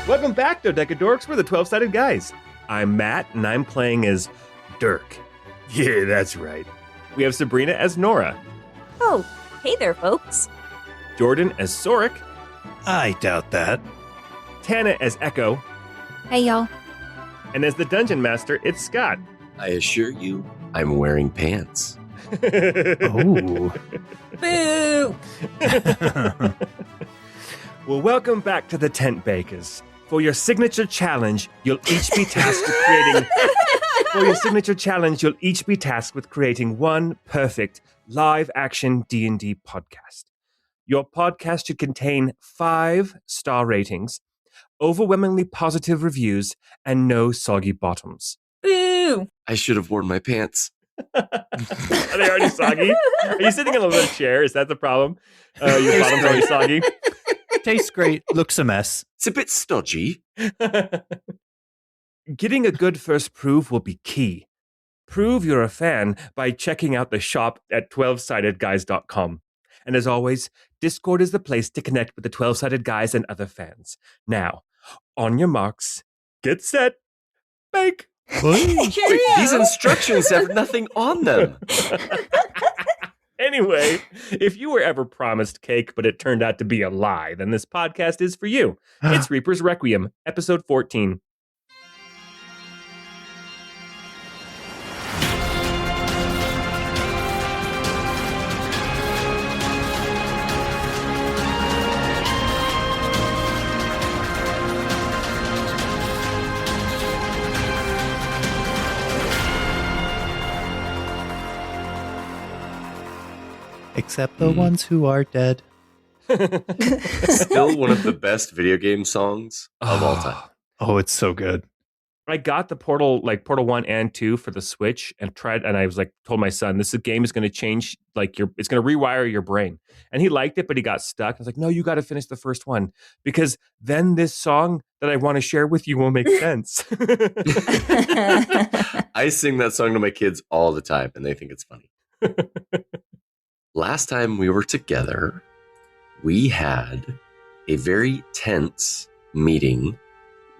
Welcome back to Decadorks. We're the 12-sided guys. I'm Matt, and I'm playing as Dirk. Yeah, that's right. We have Sabrina as Nora. Oh, hey there, folks. Jordan as Sorik. I doubt that. Tana as Echo. Hey, y'all. And as the Dungeon Master, it's Scott. I assure you, I'm wearing pants. Oh. Boo! Well, welcome back to the Tent Bakers. For your signature challenge, you'll each be tasked with creating... one perfect live-action D&D podcast. Your podcast should contain 5-star ratings, overwhelmingly positive reviews, and no soggy bottoms. Boo! I should have worn my pants. Are they already soggy? Are you sitting in a little chair? Is that the problem? Your bottom's already soggy? Tastes great. Looks a mess. It's a bit stodgy. Getting a good first prove will be key. Prove you're a fan by checking out the shop at 12sidedguys.com. And as always, Discord is the place to connect with the 12-sided guys and other fans. Now, on your marks, get set, bake. Wait, these instructions have nothing on them. Anyway, if you were ever promised cake, but it turned out to be a lie, then this podcast is for you. It's Reaper's Requiem, episode 14. Except the ones who are dead. Still one of the best video game songs of all time. Oh, it's so good. I got the Portal 1 and 2 for the Switch and I was like, told my son, this game is going to change, it's going to rewire your brain. And he liked it, but he got stuck. I was like, no, you got to finish the first one because then this song that I want to share with you will make sense. I sing that song to my kids all the time and they think it's funny. Last time we were together, we had a very tense meeting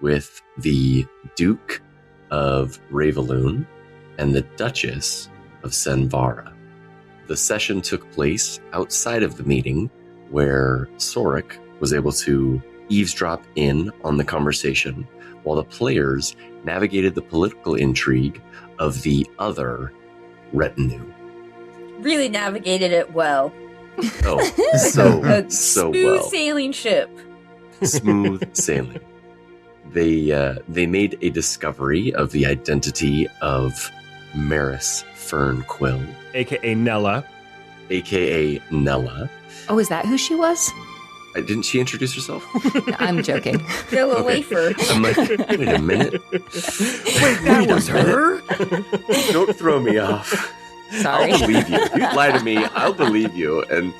with the Duke of Ravaloon and the Duchess of Senvara. The session took place outside of the meeting where Sorik was able to eavesdrop in on the conversation while the players navigated the political intrigue of the other retinue. Really navigated it well. Oh, so well. Smooth sailing ship. Smooth sailing. They made a discovery of the identity of Maris Fernquill, A.K.A. Nella. a.k.a. Nella. Oh, is that who she was? Didn't she introduce herself? No, I'm joking. Nella Wafer. I'm like, wait a minute. Wait, that was her? Don't throw me off. Sorry. I'll believe you. If you lie to me, I'll believe you. And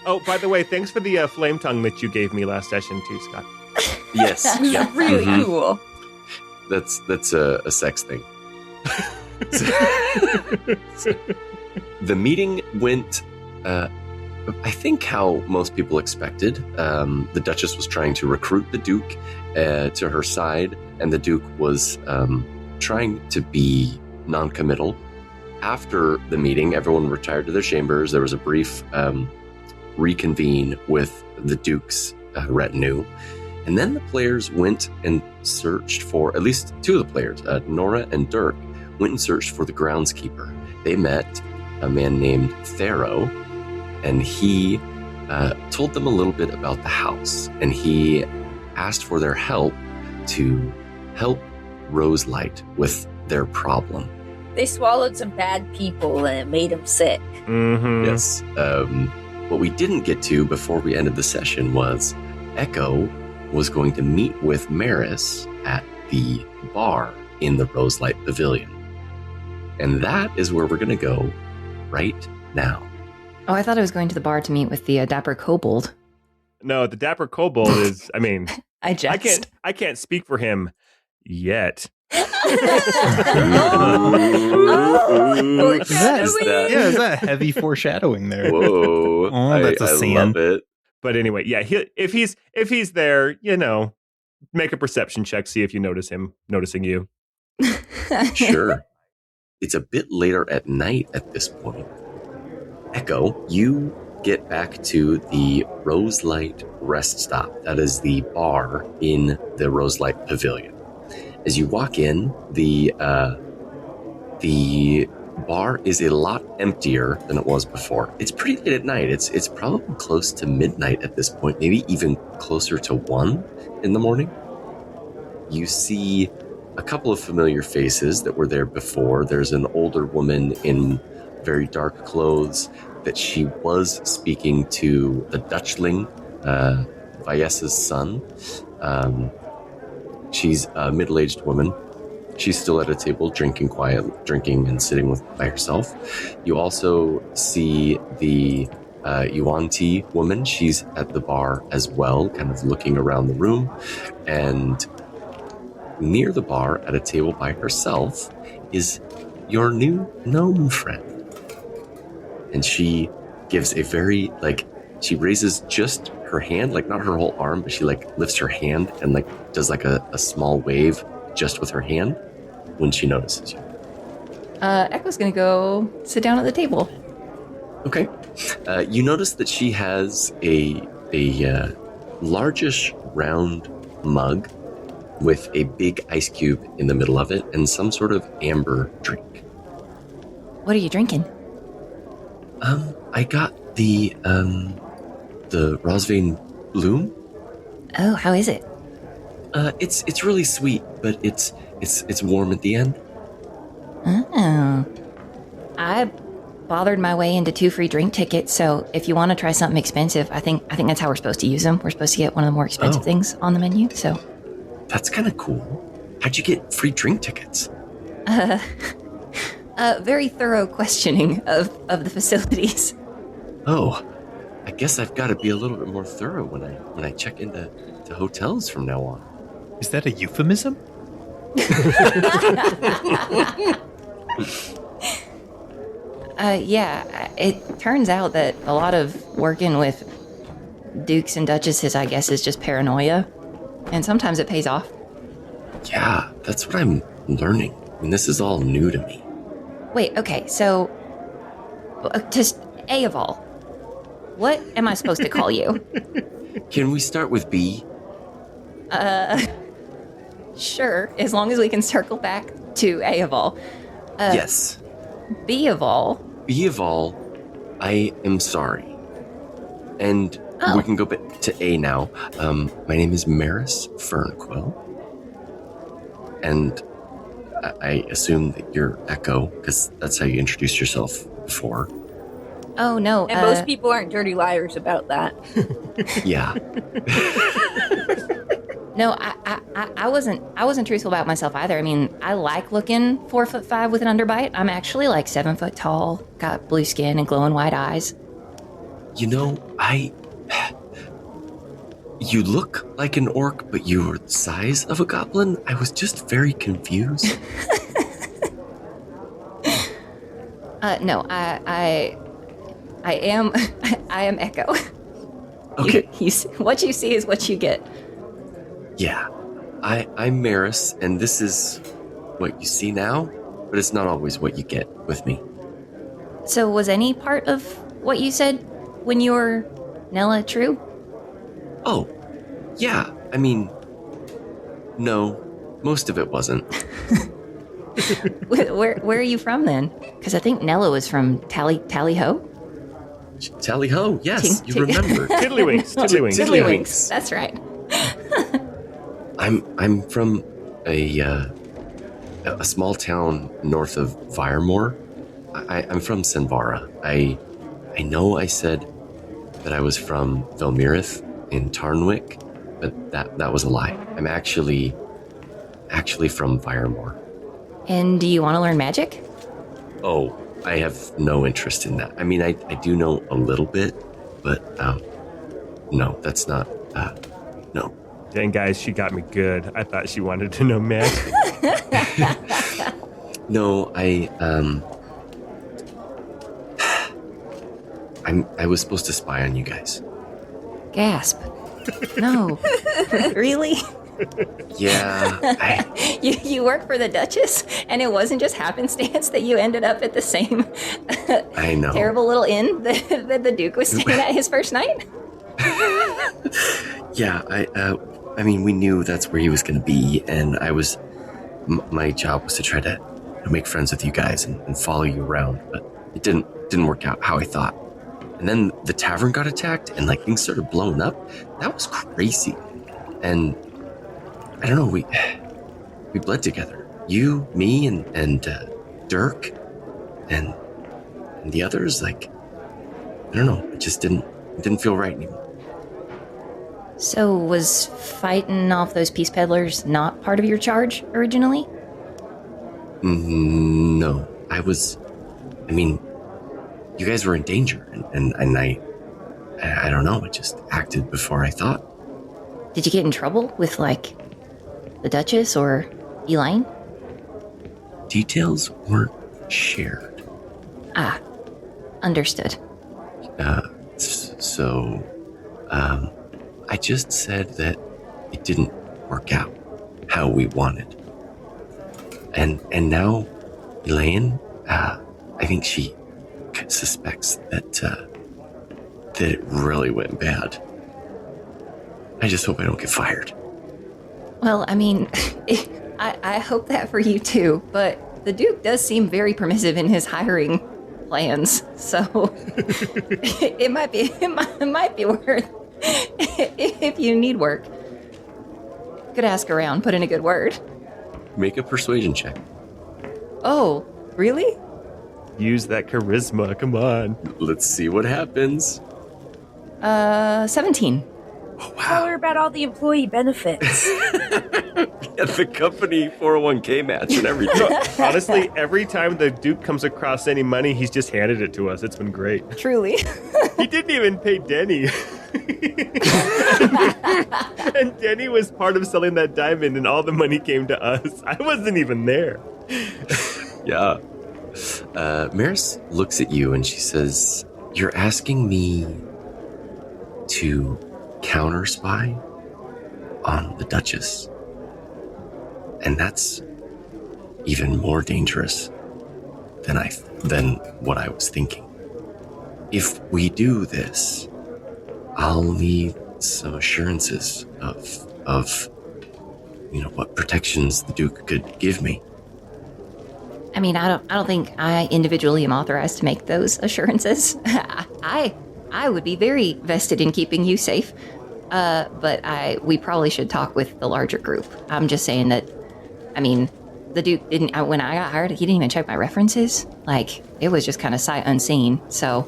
Oh, by the way, thanks for the flame tongue that you gave me last session too, Scott. yes, That was yep, really mhm. cool. That's a sex thing. The meeting went, I think, how most people expected. The Duchess was trying to recruit the Duke to her side, and the Duke was trying to be non-committal. After the meeting, everyone retired to their chambers. There was a brief reconvene with the Duke's retinue. And then the players went and searched for, at least two of the players, Nora and Dirk, went and searched for the groundskeeper. They met a man named Thero, and he told them a little bit about the house. And he asked for their help to help Roselight with their problem. They swallowed some bad people and it made them sick. Mm-hmm. Yes. What we didn't get to before we ended the session was Echo was going to meet with Maris at the bar in the Roselight Pavilion. And that is where we're going to go right now. Oh, I thought I was going to the bar to meet with the Dapper Kobold. No, the Dapper Kobold is, I mean, I just... I can't speak for him yet. Is that heavy foreshadowing there? Whoa. Oh, that's a I scene. love it. But anyway, yeah, if he's there, you know, make a perception check, see if you notice him noticing you. Sure. It's a bit later at night at this point. Echo, you get back to the Roselight Rest Stop. That is the bar in the Roselight Pavilion. As you walk in, the bar is a lot emptier than it was before. It's pretty late at night. It's probably close to midnight at this point, maybe even closer to 1 in the morning. You see a couple of familiar faces that were there before. There's an older woman in very dark clothes that she was speaking to the Dutchling, Vayesa's son. She's a middle-aged woman. She's still at a table drinking and sitting by herself. You also see the Yuan-Ti woman. She's at the bar as well, kind of looking around the room. And near the bar, at a table by herself, is your new gnome friend. And she gives a very, she raises just her hand, not her whole arm, but she, lifts her hand and, does, a small wave just with her hand when she notices you. Echo's gonna go sit down at the table. Okay. You notice that she has a largish round mug with a big ice cube in the middle of it and some sort of amber drink. What are you drinking? I got the Rosvein Bloom. Oh, how is it? It's really sweet, but it's warm at the end. Oh. I bothered my way into 2 free drink tickets, so if you want to try something expensive, I think that's how we're supposed to use them. We're supposed to get one of the more expensive things on the menu, so. That's kind of cool. How'd you get free drink tickets? Very thorough questioning of the facilities. Oh, I guess I've got to be a little bit more thorough when I check into hotels from now on. Is that a euphemism? Yeah, it turns out that a lot of working with dukes and duchesses, I guess, is just paranoia. And sometimes it pays off. Yeah, that's what I'm learning. I mean, this is all new to me. Wait, okay, so just A of all, what am I supposed to call you? Can we start with B? Sure, as long as we can circle back to A of all. Yes. B of all. B of all, I am sorry. And we can go back to A now. My name is Maris Fernquill. And I assume that you're Echo, because that's how you introduced yourself before. Oh, no. And most people aren't dirty liars about that. Yeah. No, I wasn't truthful about myself either. I mean, I like looking 4'5" with an underbite. I'm actually 7 foot tall, got blue skin and glowing white eyes. You know, you look like an orc, but you're the size of a goblin. I was just very confused. No, I am I am Echo. Okay. What you see is what you get. Yeah. I'm Maris, and this is what you see now, but it's not always what you get with me. So was any part of what you said when you were Nella true? Oh, yeah. I mean, no, most of it wasn't. Where are you from then? Because I think Nella was from Tally-Ho. Tally-Ho, yes, you remember. Tiddlywinks. Tiddlywinks. That's right. I'm from a small town north of Firemore. I'm from Senvara. I know I said that I was from Velmirith in Tarnwick, but that was a lie. I'm actually from Firemore. And do you want to learn magic? Oh, I have no interest in that. I mean, I do know a little bit, but no, that's not, no. Dang, guys, she got me good. I thought she wanted to know magic. No, I was supposed to spy on you guys. Gasp. No. Really? Yeah, You work for the Duchess, and it wasn't just happenstance that you ended up at the same I know. terrible little inn that the Duke was staying at his first night? Yeah, I mean, we knew that's where he was going to be, and my job was to try to make friends with you guys and follow you around, but it didn't work out how I thought. And then the tavern got attacked, and like things started blowing up. That was crazy, and I don't know. We bled together. You, me, and Dirk, and the others. Like, I don't know. It just didn't feel right anymore. So was fighting off those Peace Peddlers not part of your charge originally? No, I mean, you guys were in danger, and I don't know. I just acted before I thought. Did you get in trouble with, like, the Duchess or Elaine? Details weren't shared. Ah, understood. So, I just said that it didn't work out how we wanted. And now, Elaine, I think she suspects that it really went bad. I just hope I don't get fired. Well, I mean, I hope that for you too, but the Duke does seem very permissive in his hiring plans, so it might be worth if you need work. Could ask around, put in a good word. Make a persuasion check. Oh, really? Use that charisma. Come on. Let's see what happens. 17. Tell her about all the employee benefits. At the company 401k match and everything. Honestly, every time the Duke comes across any money, he's just handed it to us. It's been great. Truly. He didn't even pay Denny. And Denny was part of selling that diamond, and all the money came to us. I wasn't even there. Yeah. Maris looks at you and she says, "You're asking me to counter spy on the Duchess. And that's even more dangerous than what I was thinking. If we do this, I'll need some assurances of what protections the Duke could give me." I mean, I don't think I individually am authorized to make those assurances. I would be very vested in keeping you safe. But we probably should talk with the larger group. I'm just saying that, I mean, the Duke didn't, when I got hired, he didn't even check my references. Like, it was just kind of sight unseen, so.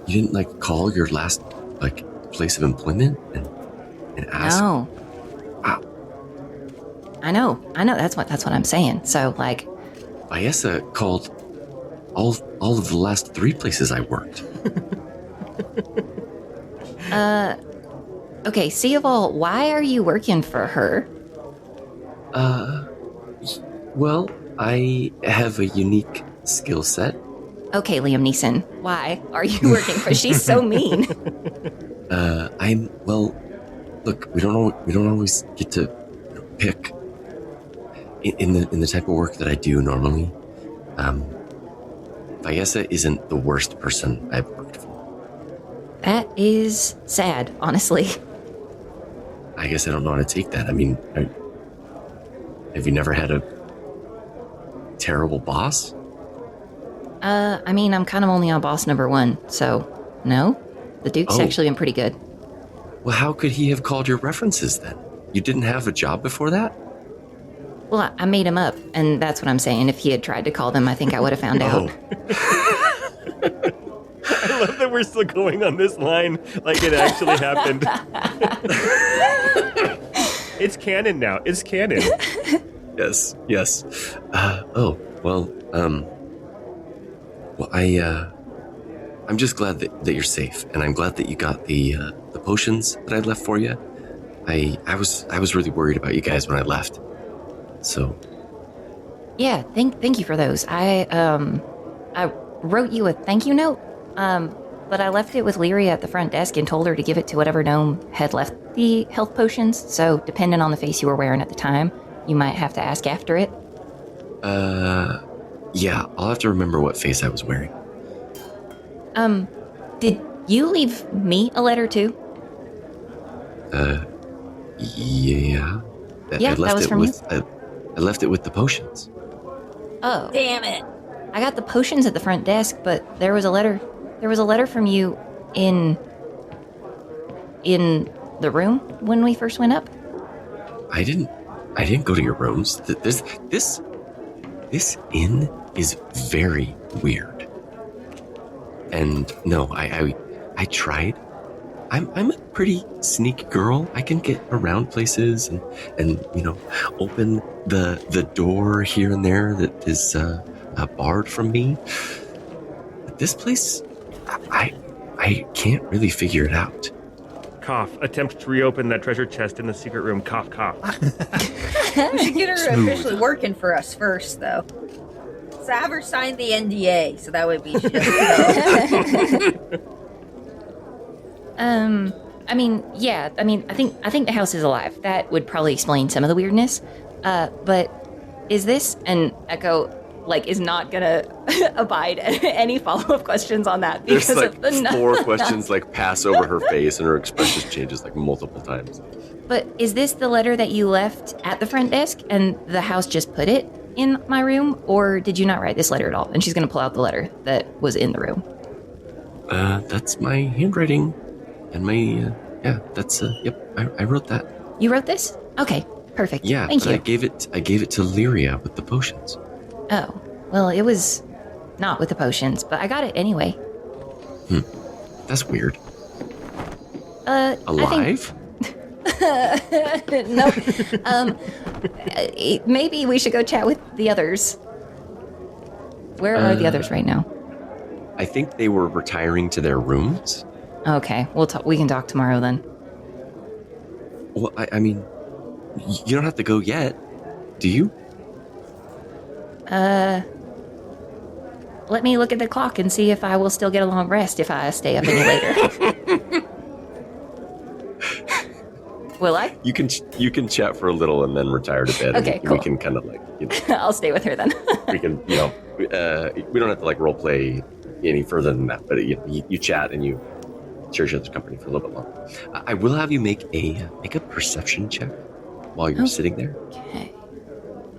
You didn't, call your last, place of employment and ask? No. Wow. I know, that's what I'm saying. So, Viessa called all of the last 3 places I worked. Okay, Seaval, why are you working for her? Well, I have a unique skill set. Okay, Liam Neeson, why are you working for? She's so mean. Look, we don't always get to pick in the type of work that I do normally. Viessa isn't the worst person I've worked for. That is sad, honestly. I guess I don't know how to take that. I mean, have you never had a terrible boss? I mean, I'm kind of only on boss number 1, so no. The Duke's actually been pretty good. Well, how could he have called your references then? You didn't have a job before that? Well, I made him up, and that's what I'm saying. If he had tried to call them, I think I would have found out. I love that we're still going on this line like it actually happened. It's canon now. It's canon. Yes. I'm just glad that you're safe, and I'm glad that you got the potions that I left for you. I was really worried about you guys when I left. So. Yeah, thank you for those. I wrote you a thank you note, but I left it with Lyria at the front desk and told her to give it to whatever gnome had left the health potions. So, depending on the face you were wearing at the time, you might have to ask after it. Yeah, I'll have to remember what face I was wearing. Did you leave me a letter too? Yeah. Yeah, that was from you? I left it with the potions. Oh. Damn it. I got the potions at the front desk, but there was a letter. There was a letter from you in the room when we first went up. I didn't go to your rooms. This inn is very weird. And no, I tried. I'm a pretty sneaky girl. I can get around places and open the door here and there that is barred from me. But this place, I can't really figure it out. Cough. Attempt to reopen that treasure chest in the secret room. Cough, cough. We should get her officially working for us first, though. So have her sign the NDA, so that way she doesn't know. I think the house is alive. That would probably explain some of the weirdness. But is this, and Echo, is not gonna abide any follow-up questions on that because There's of the four questions pass over her face and her expression changes multiple times. But is this the letter that you left at the front desk and the house just put it in my room, or did you not write this letter at all? And she's gonna pull out the letter that was in the room. That's my handwriting. And my, yep, I wrote that. You wrote this? Okay, perfect. Yeah, Thank you. I gave it to Lyria with the potions. Oh, well, it was not with the potions, but I got it anyway. That's weird. I Alive? think... Nope. Maybe we should go chat with the others. Where are the others right now? I think they were retiring to their rooms. Okay, we can talk tomorrow then. Well, I mean, you don't have to go yet, do you? Let me look at the clock and see if I will still get a long rest if I stay up any later. Will I? You can chat for a little and then retire to bed. Okay, and cool. We can kind of I'll stay with her then. we can, we don't have to role play any further than that, but you chat and you share each other's company for a little bit longer. I will have you make a perception check while you're sitting there. Okay.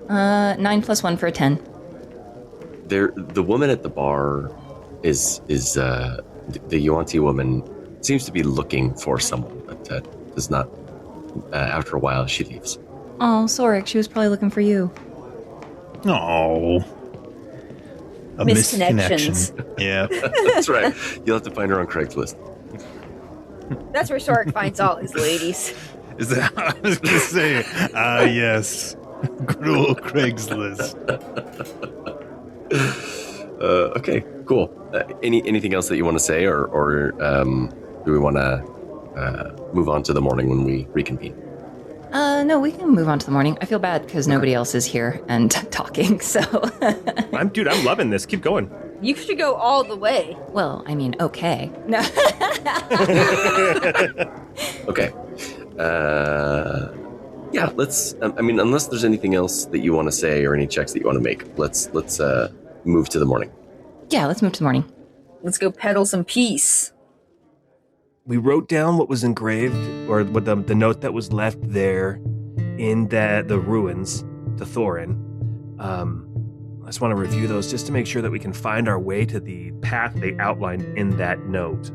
9 + 1 for a 10. The woman at the bar is the Yuan-Ti woman seems to be looking for someone, but does not. After a while, she leaves. Oh, Sorik, she was probably looking for you. Oh. A Misconnections. misconnection. Yeah. That's right. You'll have to find her on Craigslist. That's where Sorik finds all his ladies. Is that, I was going to say, yes. Good old Craigslist. Okay, cool. Anything else that you want to say, or do we want to move on to the morning when we reconvene? No, we can move on to the morning. I feel bad because nobody else is here and talking, so... I'm loving this. Keep going. You should go all the way. Well, I mean, okay. No. Okay. Yeah, let's... unless there's anything else that you want to say or any checks that you want to make, let's move to the morning. Yeah, let's move to the morning. Let's go peddle some peace. We wrote down what was engraved, or what the note that was left there in the ruins to Thorin. I just want to review those just to make sure that we can find our way to the path they outlined in that note.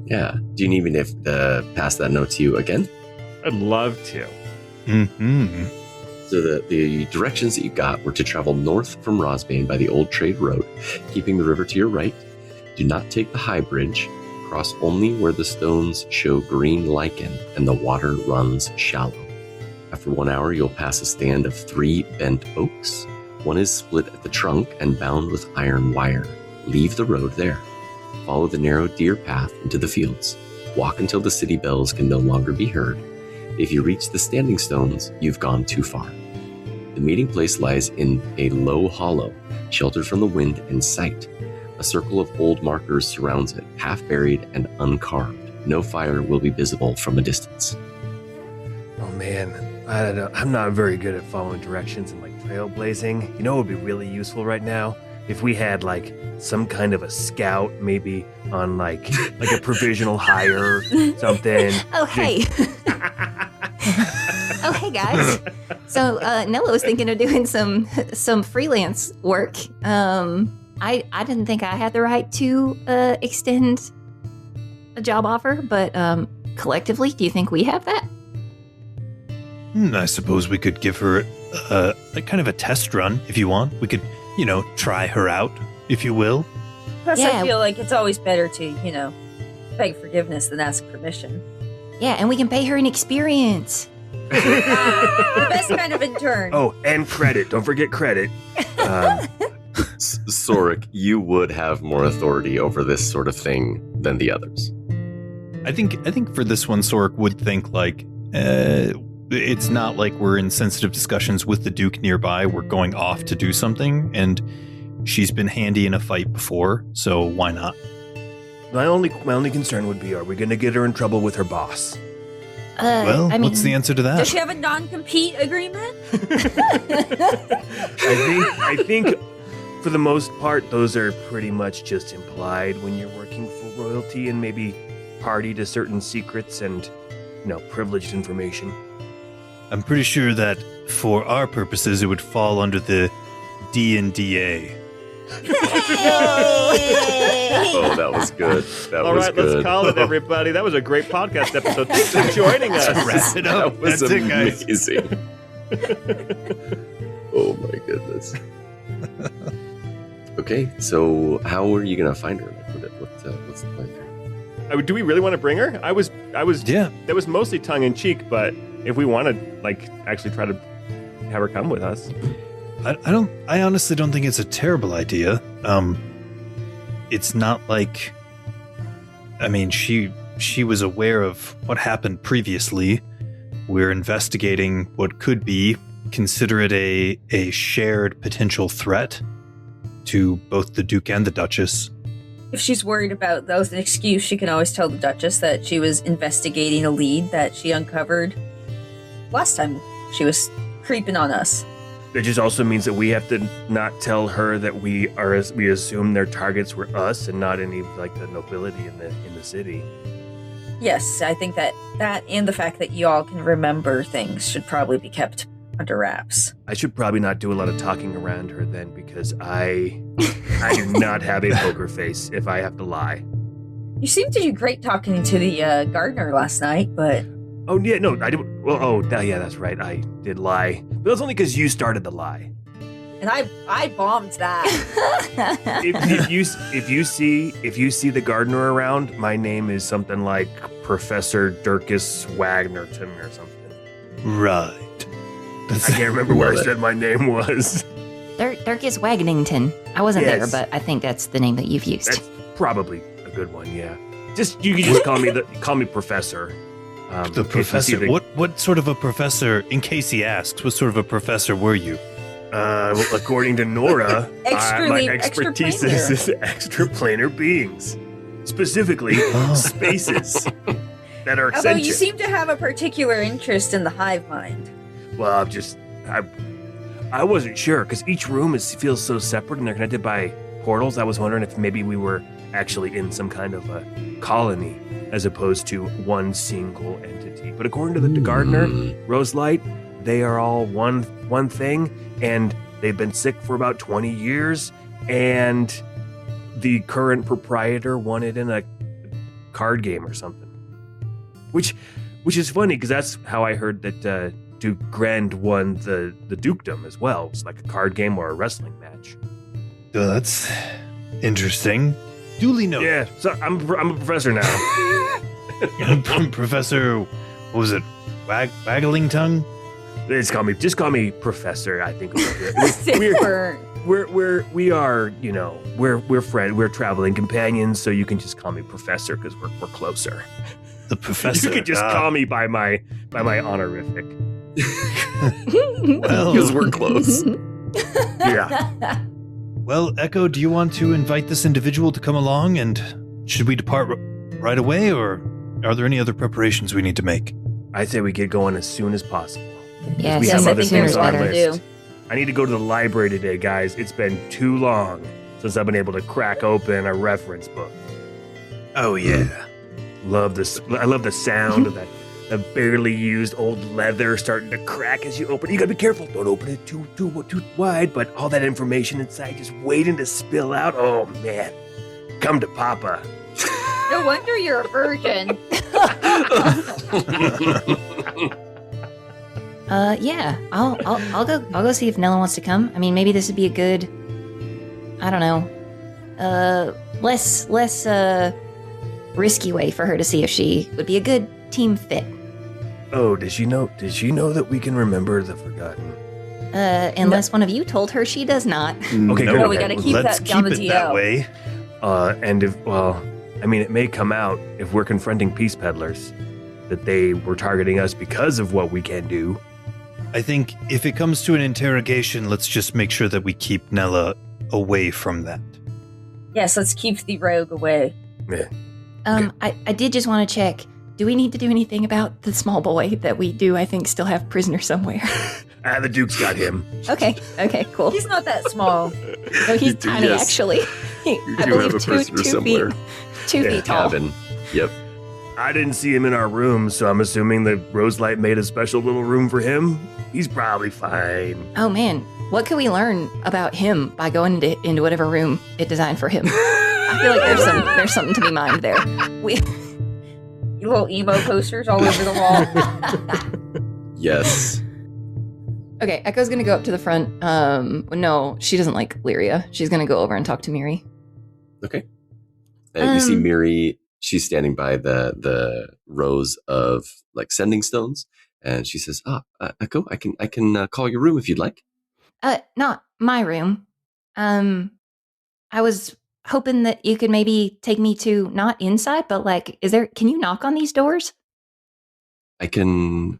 Yeah. Do you need me to pass that note to you again? I'd love to. Mm-hmm. So the directions that you got were to travel north from Rosbane by the old trade road, keeping the river to your right. Do not take the high bridge. Cross only where the stones show green lichen and the water runs shallow. After 1 hour, you'll pass a stand of 3 bent oaks. One is split at the trunk and bound with iron wire. Leave the road there. Follow the narrow deer path into the fields. Walk until the city bells can no longer be heard. If you reach the standing stones, you've gone too far. The meeting place lies in a low hollow, sheltered from the wind and sight. A circle of old markers surrounds it, half buried and uncarved. No fire will be visible from a distance. Oh man, I don't know. I'm not very good at following directions and trailblazing. You know what would be really useful right now? If we had some kind of a scout, maybe on like a provisional hire or something. Oh hey. Oh hey guys. So Nella was thinking of doing some freelance work. I didn't think I had the right to extend a job offer, but collectively, do you think we have that? I suppose we could give her a kind of a test run if you want. We could, try her out, if you will. Plus, Yeah. I feel like it's always better to, beg forgiveness than ask permission. Yeah, and we can pay her an experience. The best kind of intern. Oh, and credit. Don't forget credit. Sorik, you would have more authority over this sort of thing than the others. I think for this one, Sorik would think it's not like we're in sensitive discussions with the Duke nearby. We're going off to do something, and she's been handy in a fight before, so why not? My only concern would be, are we going to get her in trouble with her boss? What's the answer to that? Does she have a non-compete agreement? I think for the most part, those are pretty much just implied when you're working for royalty and maybe party to certain secrets and, privileged information. I'm pretty sure that for our purposes, it would fall under the D&DA. Oh, that was good. That All was right, good. let's call it, everybody. That was a great podcast episode. Thanks for joining us. Wrap it up. That was That's it, guys. amazing. Oh my goodness. Okay, so how are you gonna find her? What's the plan? Do we really want to bring her? I was. Yeah. That was mostly tongue in cheek, but if we want to, actually try to have her come with us. I honestly don't think it's a terrible idea. It's not like, she was aware of what happened previously. We're investigating what could be. Consider it a shared potential threat to both the Duke and the Duchess. If she's worried about that was an excuse, she can always tell the Duchess that she was investigating a lead that she uncovered last time she was creeping on us. That just also means that we have to not tell her that we assume their targets were us and not any the nobility in the city. Yes, I think that and the fact that y'all can remember things should probably be kept under wraps. I should probably not do a lot of talking around her then, because I do not have a poker face if I have to lie. You seemed to do great talking to the gardener last night, but... Oh, yeah, no, I did. Well, yeah, that's right. I did lie. But that's only because you started the lie. And I bombed that. If you see the gardener around, my name is something like Professor Dirkus Wagnerton or something. Right. I can't remember where I said my name was. Dirkus Wagnington. I wasn't Yes. there, but I think that's the name that you've used. That's probably a good one. Yeah. You can just call me Professor. The professor. What sort of a professor, in case he asks, what sort of a professor were you? Well, according to Nora, my extra expertise planar. is extraplanar beings, specifically spaces that are Although eccentric. you seem to have a particular interest in the hive mind. Well, I wasn't sure because each room feels so separate and they're connected by portals. I was wondering if maybe we were actually in some kind of a colony as opposed to one single entity. But according to the gardener, Roselight, they are all one thing, and they've been sick for about 20 years, and the current proprietor won it in a card game or something. Which is funny, because that's how I heard that Duke Grand won the dukedom as well. It's like a card game or a wrestling match. Oh, that's interesting. Duly noted. Yeah, so I'm a professor now. Professor, what was it? Waggling tongue? Just call me Professor. I think Super. we are we're friends. We're traveling companions, so you can just call me Professor because we're closer. The professor. You can just call me by my honorific. Well, Because we're close. Yeah. Well, Echo, do you want to invite this individual to come along, and should we depart right away, or are there any other preparations we need to make? I say we get going as soon as possible. Yes, We Yes, have I other think things there's on our better to list. do. I need to go to the library today, guys. It's been too long since I've been able to crack open a reference book. Oh, yeah. Love this. I love the sound of that barely used old leather starting to crack as you open it. You gotta be careful. Don't open it too wide, but all that information inside just waiting to spill out. Oh, man. Come to Papa. No wonder you're a virgin. Yeah, I'll go see if Nella wants to come. I mean, maybe this would be a good, I don't know, less risky way for her to see if she would be a good team fit. Oh, did she know that we can remember the forgotten? Unless one of you told her she does not. Okay, No, good. No, we gotta keep let's that down keep the it that TL. way. And it may come out if we're confronting Peace Peddlers that they were targeting us because of what we can do. I think if it comes to an interrogation, let's just make sure that we keep Nella away from that. Yes, let's keep the rogue away. Yeah. I did just want to check. Do we need to do anything about the small boy that we do, I think, still have prisoner somewhere? The Duke's got him. Okay, cool. He's not that small. No, he's You do, tiny, yes. actually. You I do believe have a prisoner somewhere. 2 Yeah, feet tall. Cabin. Yep. I didn't see him in our room, so I'm assuming that Roselight made a special little room for him. He's probably fine. Oh man, what can we learn about him by going into whatever room it designed for him? I feel like there's something to be mined there. You little emo posters all over the wall. Yes. Okay, Echo's gonna go up to the front. No, she doesn't like Lyria. She's gonna go over and talk to Miri. Okay. And you see Um, Miri, she's standing by the rows of like sending stones, and she says, Echo, I can call your room if you'd like. Not my room. I was hoping that you could maybe take me to not inside, but like, can you knock on these doors? I can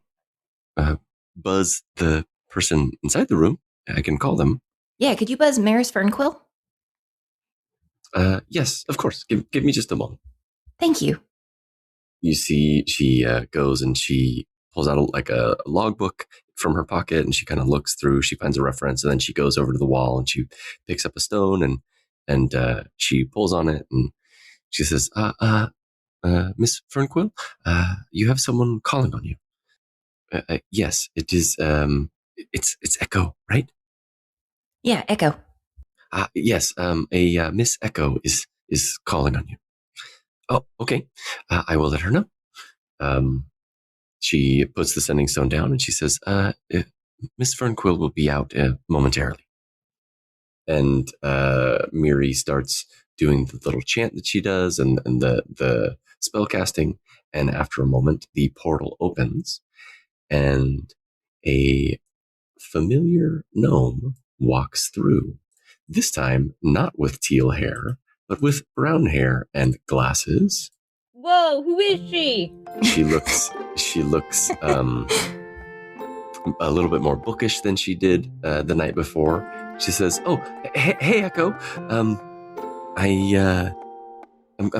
buzz the person inside the room. I can call them. Yeah, could you buzz Maris Fernquill? Yes, of course. Give me just a moment. Thank you. You see, she goes and she pulls out a logbook from her pocket, and she kind of looks through. She finds a reference, and then she goes over to the wall and she picks up a stone and she pulls on it, and she says, Miss Fernquill, you have someone calling on you. Yes, it is. It's Echo, right? Yeah, Echo. Yes. A Miss Echo is calling on you. Oh, okay. I will let her know. She puts the sending stone down and she says, Miss Fernquill will be out momentarily. And Miri starts doing the little chant that she does and the spell casting. And after a moment, the portal opens and a familiar gnome walks through. This time, not with teal hair, but with brown hair and glasses. Whoa, who is she? She looks a little bit more bookish than she did the night before. She says, "Oh, hey, Echo. I'm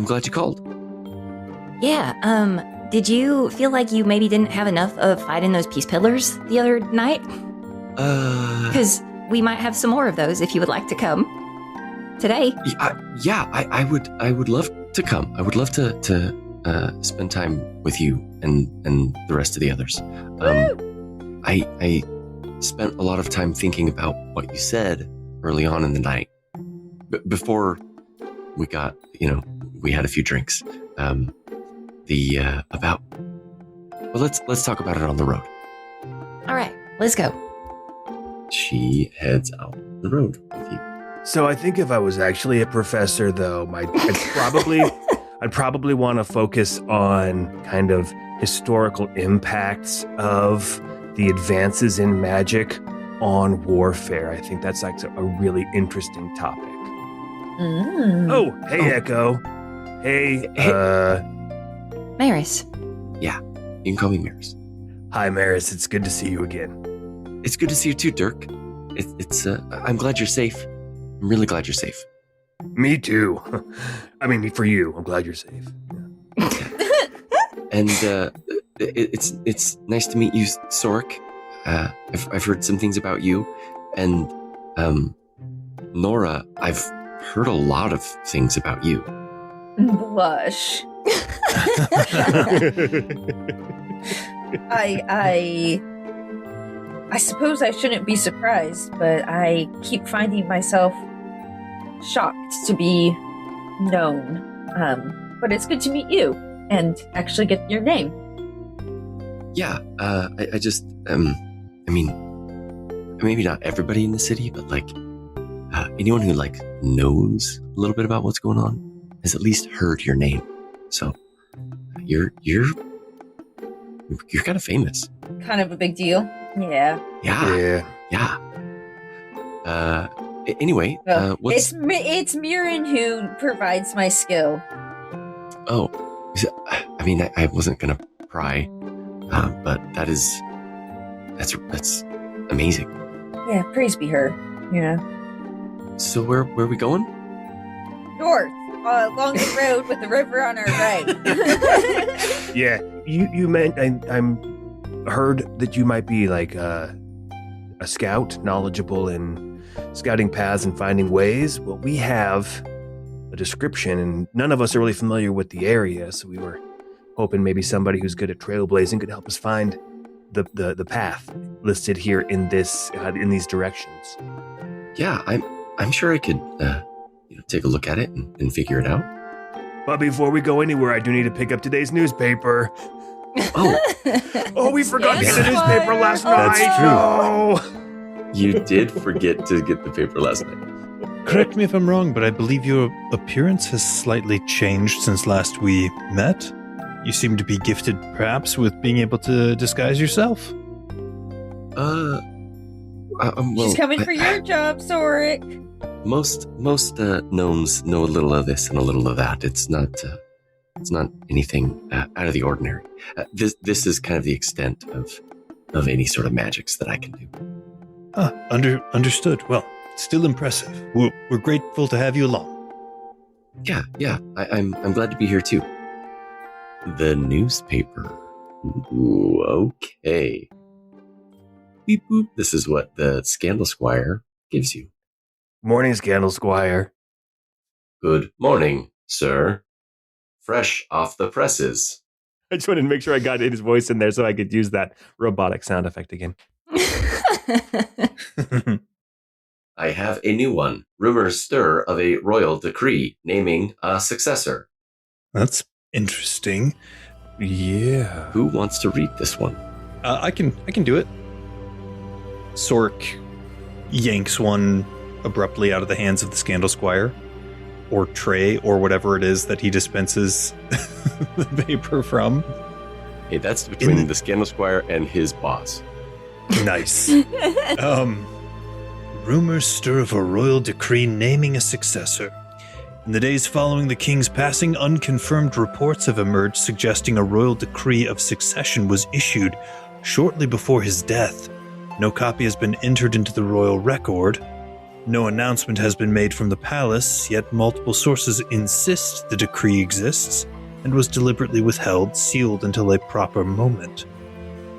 glad you called." Yeah, did you feel like you maybe didn't have enough of fighting those Peace Peddlers the other night? Because we might have some more of those if you would like to come today. I would love to come. I would love to spend time with you and the rest of the others. I spent a lot of time thinking about what you said early on in the night, before we got, we had a few drinks. Let's talk about it on the road. All right, let's go. She heads out the road with you. So I think if I was actually a professor, though, I'd probably want to focus on kind of historical impacts of the advances in magic on warfare. I think that's like a really interesting topic. Oh, hey, Echo. Hey, Maris. Yeah, you can call me Maris. Hi, Maris. It's good to see you again. It's good to see you too, Dirk. I'm glad you're safe. really glad you're safe. Me too. I mean, for you. I'm glad you're safe. And it's nice to meet you, Sork. I've heard some things about you, and Nora, I've heard a lot of things about you. Blush. I suppose I shouldn't be surprised, but I keep finding myself shocked to be known. But it's good to meet you and actually get your name. Yeah, I just, I mean, maybe not everybody in the city, but like, anyone who like knows a little bit about what's going on has at least heard your name. So, you're kind of famous. Kind of a big deal. Yeah. Anyway, Well, what's... it's Mirren who provides my skill. Oh, I mean, I wasn't gonna pry, but that's amazing. Yeah, praise be her. Yeah. So where are we going? North, along the road with the river on our right. Yeah, you meant I'm heard that you might be like a scout, knowledgeable in scouting paths and finding ways. Well, we have a description, and none of us are really familiar with the area, so we were hoping maybe somebody who's good at trailblazing could help us find the path listed here in these directions. Yeah, I'm sure I could take a look at it and figure it out. But before we go anywhere, I do need to pick up today's newspaper. Oh, we forgot to get the newspaper last night. That's true. No. You did forget to get the paper last night. Correct me if I'm wrong, but I believe your appearance has slightly changed since last we met. You seem to be gifted, perhaps, with being able to disguise yourself. Well, She's coming for your job, Sorik. Most gnomes know a little of this and a little of that. It's not anything out of the ordinary. This is kind of the extent of any sort of magics that I can do. Understood. Well, still impressive. We're grateful to have you along. Yeah. I'm glad to be here too. The newspaper. Ooh, okay. Beep boop. This is what the Scandal Squire gives you. Morning, Scandal Squire. Good morning, sir. Fresh off the presses. I just wanted to make sure I got his voice in there so I could use that robotic sound effect again. I have a new one. Rumors stir of a royal decree naming a successor. That's interesting. Yeah. Who wants to read this one? I can do it. Sork yanks one abruptly out of the hands of the Scandal Squire, or tray, or whatever it is that he dispenses the paper from. Hey, that's between the Scandal Squire and his boss. Nice. Rumors stir of a royal decree naming a successor. In the days following the king's passing, unconfirmed reports have emerged suggesting a royal decree of succession was issued shortly before his death. No copy has been entered into the royal record. No announcement has been made from the palace, yet multiple sources insist the decree exists and was deliberately withheld, sealed until a proper moment.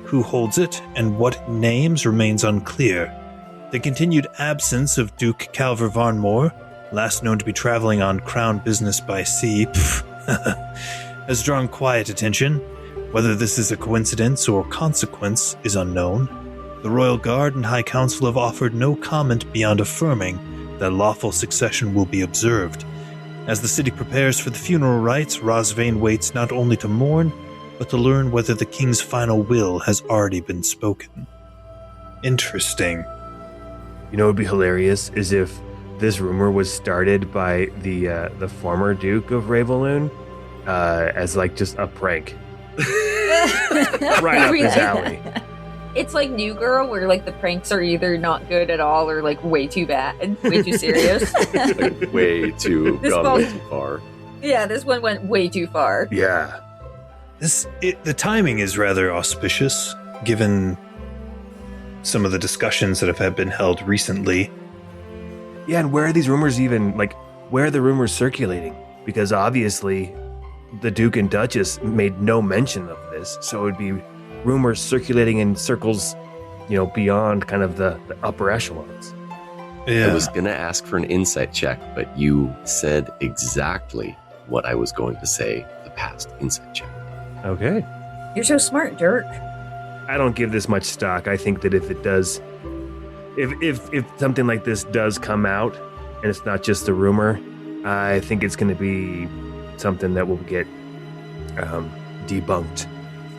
Who holds it and what names remains unclear. The continued absence of Duke Calver Varnmore, last known to be traveling on crown business by sea, has drawn quiet attention. Whether this is a coincidence or consequence is unknown. The Royal Guard and High Council have offered no comment beyond affirming that lawful succession will be observed. As the city prepares for the funeral rites, Rosvain waits not only to mourn, but to learn whether the king's final will has already been spoken. Interesting. You know what would be hilarious is if this rumor was started by the former Duke of Ravaloon as like just a prank. Right up his alley. It's like New Girl, where like the pranks are either not good at all or like way too bad, way too serious. Like, way too far. Yeah, this one went way too far. Yeah. The timing is rather auspicious, given some of the discussions that have been held recently. Yeah, and where are these rumors even, like, where are the rumors circulating? Because obviously the Duke and Duchess made no mention of this, so it would be rumors circulating in circles, beyond kind of the upper echelons. Yeah. I was going to ask for an insight check, but you said exactly what I was going to say, the past insight check. Okay. You're so smart, Dirk. I don't give this much stock. I think that if it does, if something like this does come out, and it's not just a rumor, I think it's going to be something that will get debunked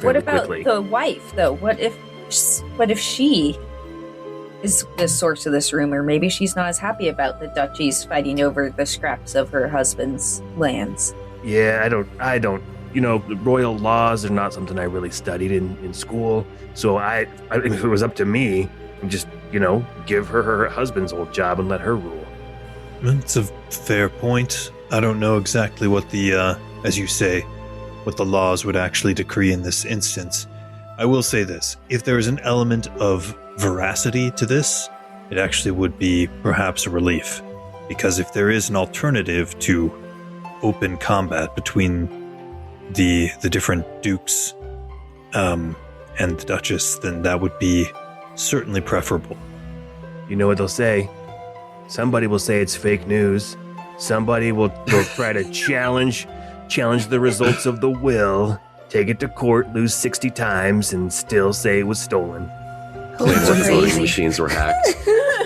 fairly What about quickly. the wife, though? What if she is the source of this rumor? Maybe she's not as happy about the duchies fighting over the scraps of her husband's lands. Yeah, I don't. The royal laws are not something I really studied in school. So if it was up to me, I'd just, give her husband's old job and let her rule. It's a fair point. I don't know exactly what the, as you say, what the laws would actually decree in this instance. I will say this. If there is an element of veracity to this, it actually would be perhaps a relief. Because if there is an alternative to open combat between the different dukes and the Duchess, then that would be certainly preferable. You know what they'll say? Somebody will say it's fake news. Somebody will try to challenge the results of the will, take it to court, lose 60 times, and still say it was stolen. Claim that the voting Crazy. machines were hacked.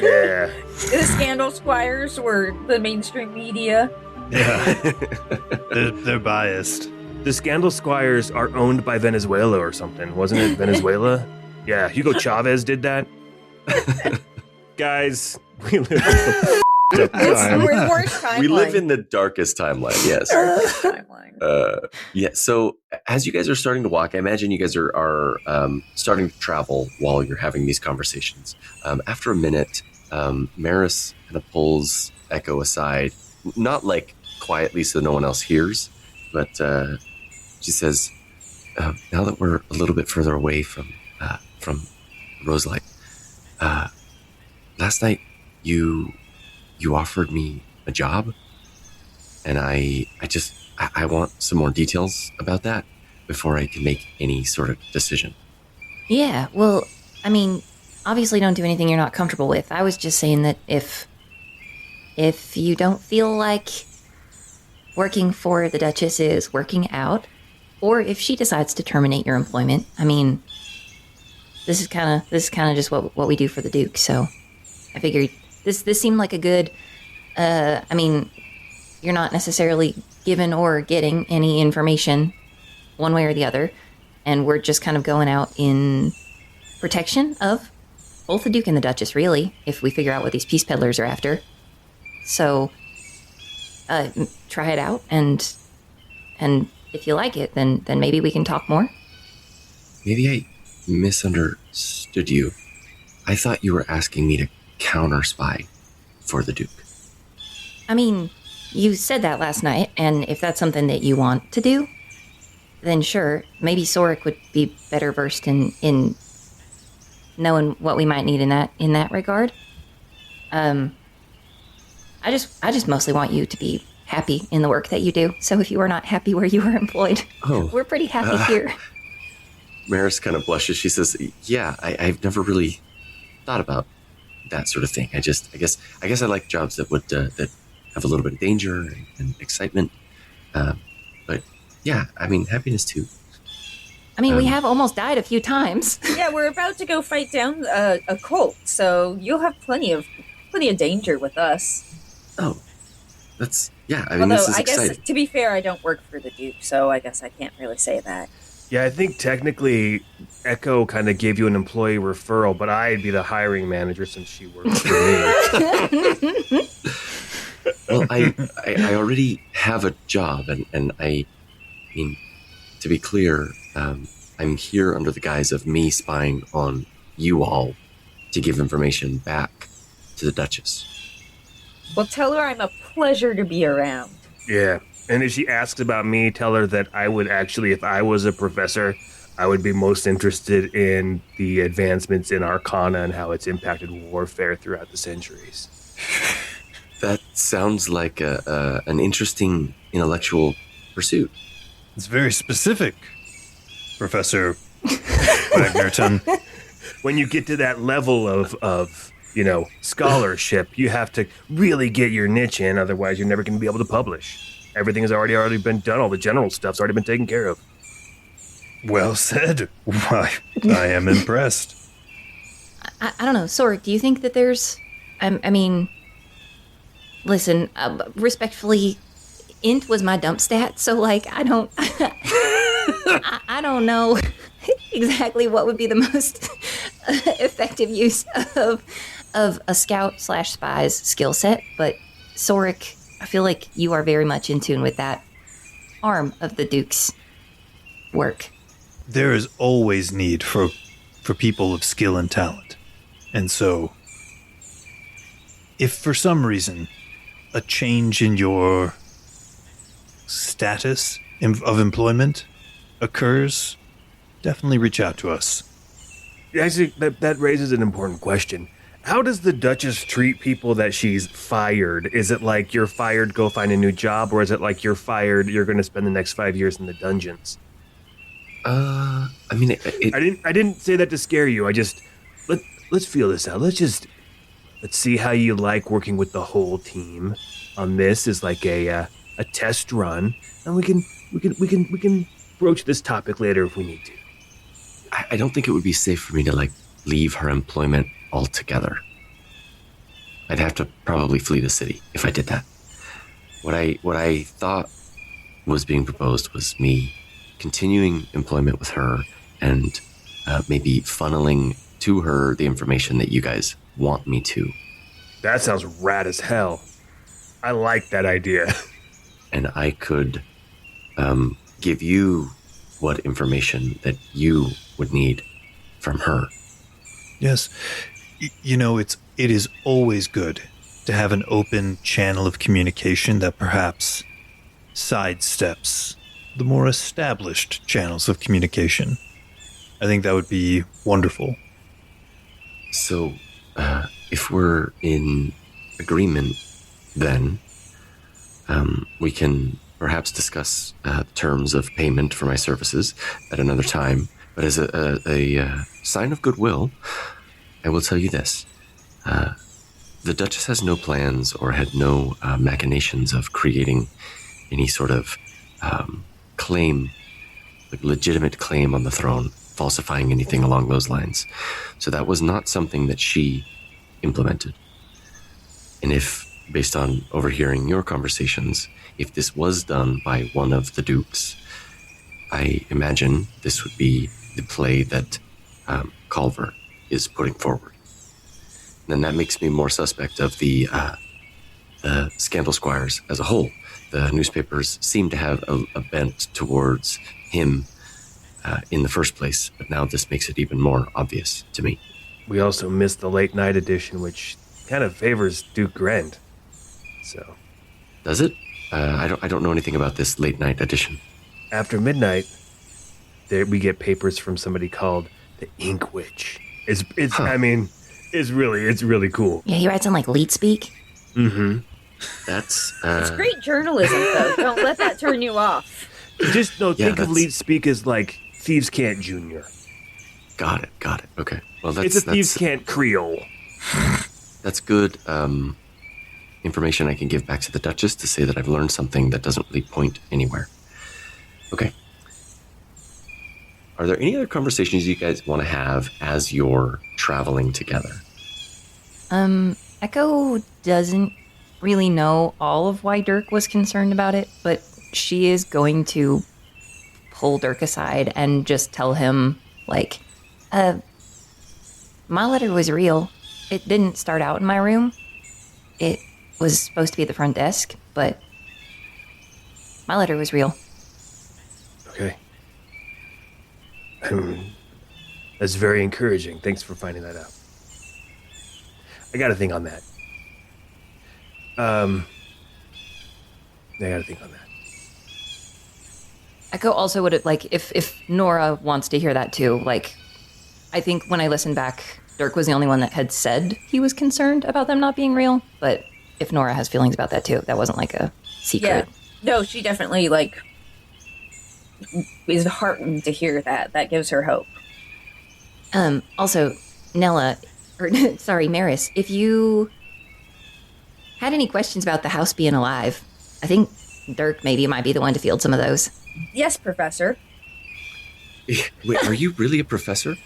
Yeah. The Scandal Squires were the mainstream media. Yeah. they're biased. The Scandal Squires are owned by Venezuela or something, wasn't it? Venezuela? Yeah, Hugo Chavez did that. Guys, we live in the We're time. the worst timeline. We live in the darkest timeline, yes. Darkest timeline. Yeah, so as you guys are starting to walk, I imagine you guys are starting to travel while you're having these conversations. After a minute, Maris kind of pulls Echo aside, not like quietly so no one else hears, but she says, now that we're a little bit further away from Roselight, last night you offered me a job, and I want some more details about that before I can make any sort of decision. Yeah, well, I mean, obviously don't do anything you're not comfortable with. I was just saying that if you don't feel like working for the Duchess is working out, or if she decides to terminate your employment, I mean, this is kind of just what we do for the Duke. So I figured this seemed like a good. I mean, you're not necessarily given or getting any information one way or the other, and we're just kind of going out in protection of both the Duke and the Duchess, really, if we figure out what these Peace Peddlers are after. So try it out, and if you like it, then maybe we can talk more. Maybe I misunderstood you. I thought you were asking me to counter spy for the Duke. I mean, you said that last night, and if that's something that you want to do, then sure, maybe Sorik would be better versed in knowing what we might need in that regard. I just mostly want you to be happy in the work that you do. So if you are not happy where you are employed, we're pretty happy here. Maris kind of blushes. She says, "Yeah, I've never really thought about that sort of thing. I guess I like jobs that would that have a little bit of danger and excitement. But yeah, I mean, happiness too." I mean, we have almost died a few times. Yeah, we're about to go fight down a cult, so you'll have plenty of danger with us. Oh, that's, yeah, I mean, Although, this is I guess, exciting. to be fair, I don't work for the Duke, so I guess I can't really say that. Yeah, I think technically Echo kind of gave you an employee referral, but I'd be the hiring manager since she works for me. Well, I already have a job, and I mean, to be clear, I'm here under the guise of me spying on you all to give information back to the Duchess. Well, tell her I'm a pleasure to be around. Yeah. And if she asks about me, tell her that I would actually, if I was a professor, I would be most interested in the advancements in Arcana and how it's impacted warfare throughout the centuries. That sounds like an interesting intellectual pursuit. It's very specific, Professor Wagnerton. When you get to that level of scholarship, you have to really get your niche in. Otherwise, you're never going to be able to publish. Everything has already been done. All the general stuff's already been taken care of. Well said. Why, I am impressed. I don't know, Sorg, do you think that there's... I mean, listen, respectfully, int was my dump stat, so, like, I don't... I don't know exactly what would be the most effective use of a scout/spy's skill set, but Sorg, I feel like you are very much in tune with that arm of the Duke's work. There is always need for people of skill and talent. And so, if for some reason a change in your status of employment occurs, definitely reach out to us. Actually, that raises an important question. How does the Duchess treat people that she's fired? Is it like you're fired, go find a new job, or is it like you're fired, you're going to spend the next 5 years in the dungeons? I mean, I didn't say that to scare you. I just let's feel this out. Let's see how you like working with the whole team on this as like a test run, and we can broach this topic later if we need to. I don't think it would be safe for me to like leave her employment altogether. I'd have to probably flee the city if I did that. What I thought was being proposed was me continuing employment with her and maybe funneling to her the information that you guys want me to. That sounds rad as hell. I like that idea. And I could give you what information that you would need from her. Yes. It is always good to have an open channel of communication that perhaps sidesteps the more established channels of communication. I think that would be wonderful. So, if we're in agreement, then we can perhaps discuss terms of payment for my services at another time. But as a sign of goodwill, I will tell you this. The Duchess has no plans or had no machinations of creating any sort of claim, like legitimate claim on the throne, falsifying anything along those lines. So that was not something that she implemented. And if, based on overhearing your conversations, if this was done by one of the dukes, I imagine this would be the play that Culver is putting forward. And that makes me more suspect of the Scandal Squires as a whole. The newspapers seem to have a bent towards him in the first place, but now this makes it even more obvious to me. We also missed the late night edition, which kind of favors Duke Grant. So, does it? I don't know anything about this late night edition. After midnight, we get papers from somebody called the Ink Witch. It's really cool. Yeah, he writes in like leet speak. Mm-hmm. That's it's great journalism, though. Don't let that turn you off. Just think of leet speak as like Thieves' Cant Junior. Got it. Okay. Well, it's a Thieves' Cant Creole. That's good information I can give back to the Duchess to say that I've learned something that doesn't really point anywhere. Okay. Are there any other conversations you guys want to have as you're traveling together? Echo doesn't really know all of why Dirk was concerned about it, but she is going to pull Dirk aside and just tell him, like, my letter was real. It didn't start out in my room. It was supposed to be at the front desk, but my letter was real. Okay. That's very encouraging. Thanks for finding that out. I got a thing on that. Echo also would, like, if Nora wants to hear that too, like, I think when I listened back, Dirk was the only one that had said he was concerned about them not being real, but if Nora has feelings about that too. That wasn't like a secret. Yeah. No, she definitely is heartened to hear that. That gives her hope. Also, Nella, sorry, Maris, if you had any questions about the house being alive, I think Dirk maybe might be the one to field some of those. Yes, Professor. Wait, are you really a professor?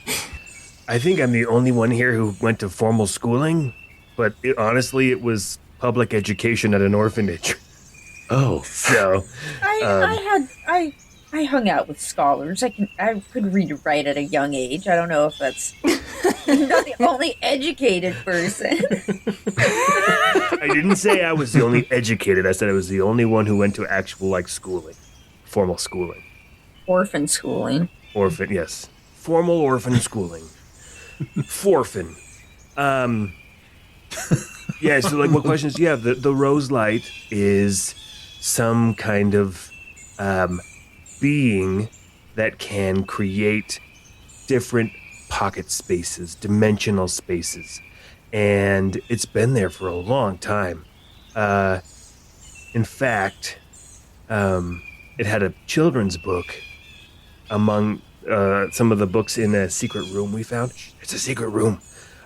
I think I'm the only one here who went to formal schooling, but honestly, it was public education at an orphanage. Oh. So, I hung out with scholars. I could read and write at a young age. I don't know if that's I'm not the only educated person. I didn't say I was the only educated. I said I was the only one who went to actual schooling, formal schooling. Orphan schooling. Orphan, yes, formal orphan schooling. Forfin. Yeah. So, what questions do you have? The rose light is some kind of being that can create different pocket spaces, dimensional spaces, and it's been there for a long time. In fact, it had a children's book among some of the books in a secret room we found. It's a secret room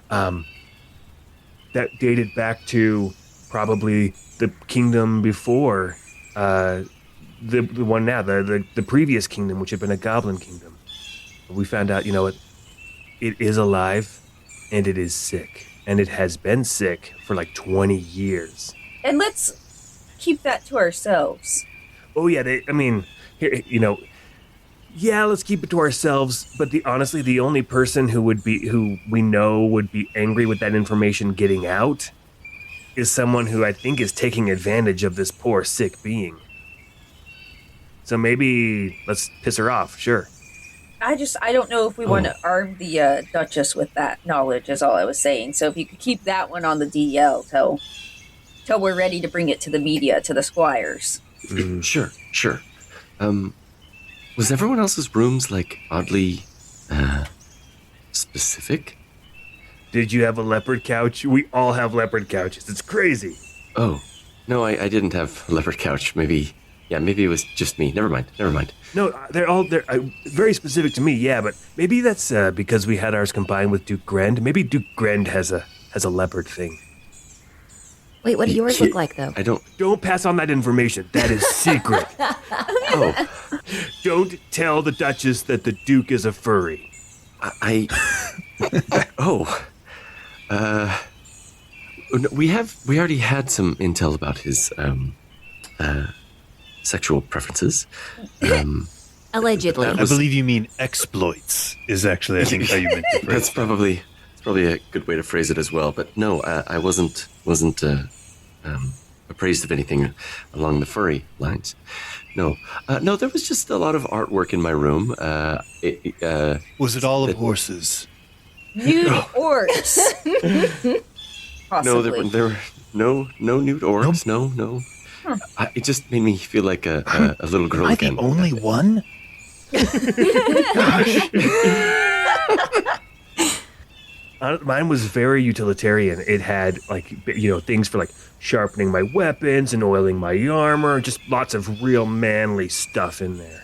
that dated back to probably the kingdom before the one now, the previous kingdom, which had been a goblin kingdom. We found out, it is alive and it is sick. And it has been sick for 20 years. And let's keep that to ourselves. Oh, yeah. Yeah, let's keep it to ourselves. But honestly, the only person who we know would be angry with that information getting out is someone who I think is taking advantage of this poor sick being. So maybe let's piss her off. Sure. I don't know if we want to arm the Duchess with that knowledge, is all I was saying. So if you could keep that one on the DL till we're ready to bring it to the media, to the squires. Sure. Was everyone else's rooms oddly specific? Did you have a leopard couch? We all have leopard couches. It's crazy. Oh, no, I didn't have a leopard couch. Maybe it was just me. Never mind. No, they're very specific to me. Yeah, but maybe that's because we had ours combined with Duke Grend. Maybe Duke Grend has a leopard thing. Wait, what do yours look like, though? I don't... Don't pass on that information. That is secret. Oh. Don't tell the Duchess that the Duke is a furry. We already had some intel about his sexual preferences. Allegedly. I believe you mean exploits is actually, I think, how you meant to phrase That's probably a good way to phrase it as well. But no, I wasn't appraised of anything along the furry lines. No, there was just a lot of artwork in my room. Was it all of horses? Nude orcs. No, Possibly. there were no nude orcs. No. It just made me feel like a little girl Am I again. the only one? Mine was very utilitarian. It had things for sharpening my weapons and oiling my armor. Just lots of real manly stuff in there.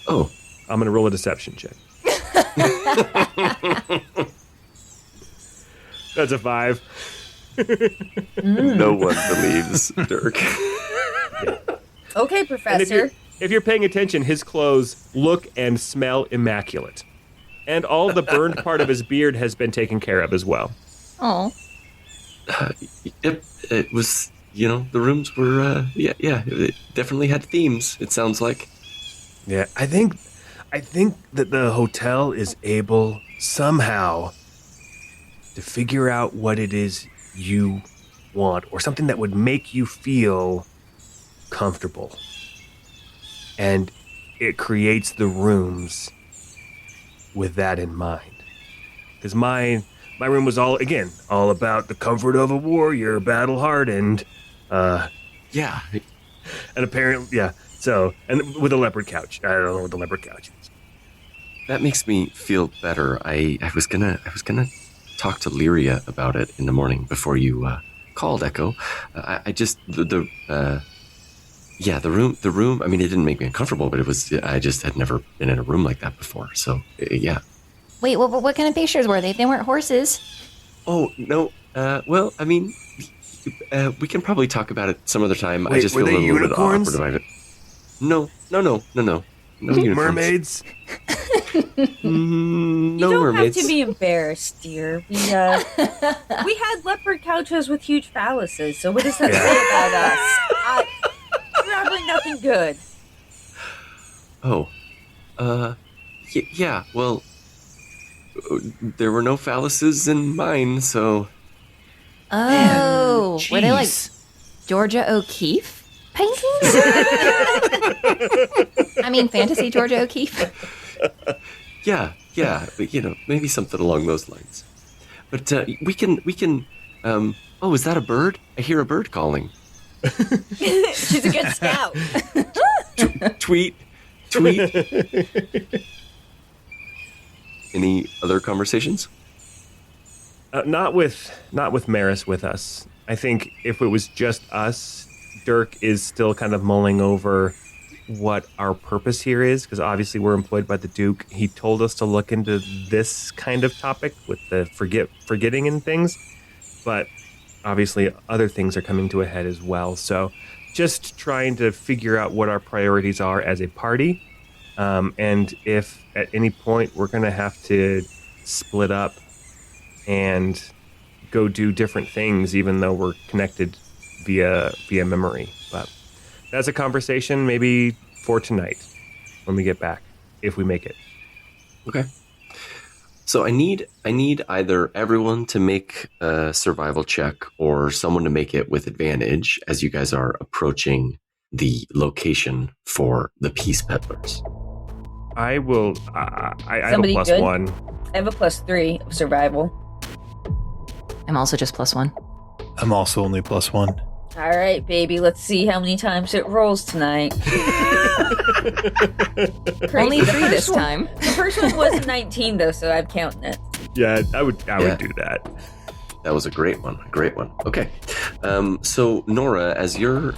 Oh, I'm gonna roll a deception check. That's a 5. no one believes Dirk. Okay, And Professor. if you're paying attention, his clothes look and smell immaculate. And all the burned part of his beard has been taken care of as well. Oh. It was, the rooms were, it definitely had themes, it sounds like. Yeah, I think that the hotel is able somehow to figure out what it is you want, or something that would make you feel comfortable. And it creates the rooms with that in mind. Because my room was all about the comfort of a warrior, battle-hardened. Yeah. And apparently, yeah. So, and with a leopard couch. I don't know what the leopard couch is. That makes me feel better. I was gonna talk to Lyria about it in the morning before you called Echo. I just the room. I mean, it didn't make me uncomfortable, but I just had never been in a room like that before. So yeah. Wait, what kind of pictures were they? They weren't horses. Oh no. Well, I mean, we can probably talk about it some other time. Wait, I just were feel they a little unicorns? bit awkward about it. No unicorns. Mermaids? No You don't mermaids. have to be embarrassed, dear. We had leopard couches with huge phalluses, so what does that say about us? Probably nothing good. Oh, yeah. Well, there were no phalluses in mine, so. Oh, were they like Jeez. Georgia O'Keeffe paintings? I mean, fantasy Georgia O'Keeffe. Yeah, but, maybe something along those lines. But we can. Oh, is that a bird? I hear a bird calling. She's a good scout. Tweet. Any other conversations? Not with Maris with us. I think if it was just us, Dirk is still kind of mulling over what our purpose here is, because obviously we're employed by the Duke. He told us to look into this kind of topic with the forgetting and things, but obviously other things are coming to a head as well. So just trying to figure out what our priorities are as a party, and if at any point we're going to have to split up and go do different things, even though we're connected via memory. But that's a conversation maybe for tonight when we get back, if we make it. Okay. So I need either everyone to make a survival check or someone to make it with advantage as you guys are approaching the location for the Peace Peddlers. I will. I have a Somebody plus good? one. I have a +3 of survival. I'm also just +1. I'm also only +1. All right, baby. Let's see how many times it rolls tonight. Only The 3 first this one- time. The first one was a 19, though, so I'm counting it. Yeah, I would Yeah. do that. That was a great one. Okay. So Nora, as you're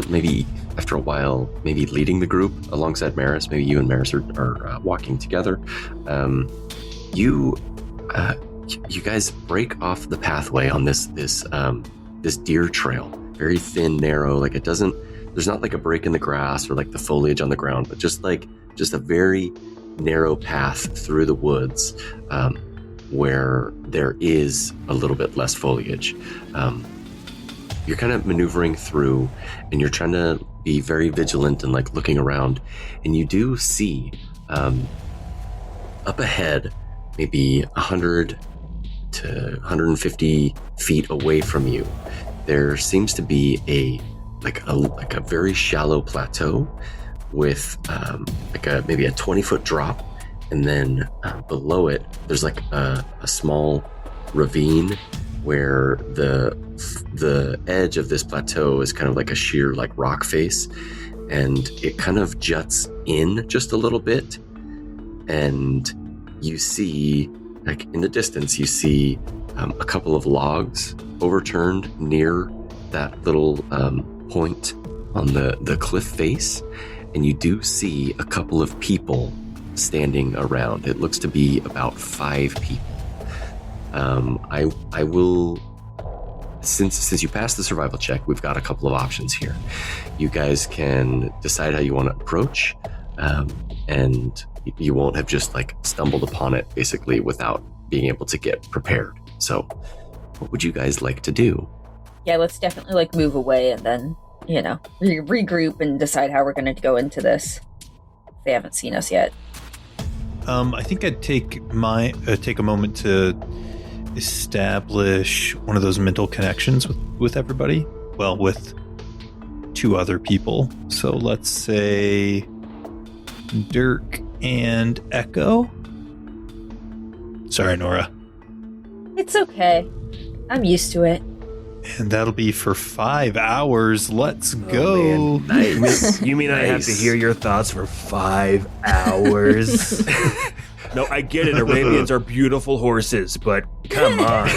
maybe after a while, maybe leading the group alongside Maris, maybe you and Maris are walking together. You guys break off the pathway on this deer trail, very thin, narrow. Like there's not like a break in the grass or like the foliage on the ground, but just a very narrow path through the woods. Where there is a little bit less foliage. You're kind of maneuvering through and you're trying to be very vigilant and like looking around, and you do see up ahead, maybe 100 to 150 feet away from you, there seems to be a very shallow plateau with maybe a 20-foot drop. And then below it, there's like a small ravine where the edge of this plateau is kind of like a sheer like rock face, and it kind of juts in just a little bit. And you see, like in the distance, you see a couple of logs overturned near that little point on the cliff face, and you do see a couple of people standing around. It looks to be about 5 people. I will, since you passed the survival check, we've got a couple of options here. You guys can decide how you want to approach, and you won't have just like stumbled upon it basically without being able to get prepared. So what would you guys like to do? Yeah, let's definitely like move away and then, regroup and decide how we're going to go into this. If they haven't seen us yet. I think I'd take a moment to establish one of those mental connections with everybody. Well, with 2 other people. So let's say Dirk and Echo. Sorry, Nora. It's okay. I'm used to it. And that'll be for 5 hours. Let's go. Man. Nice. You mean I have to hear your thoughts for 5 hours? No, I get it. Arabians are beautiful horses, but come on.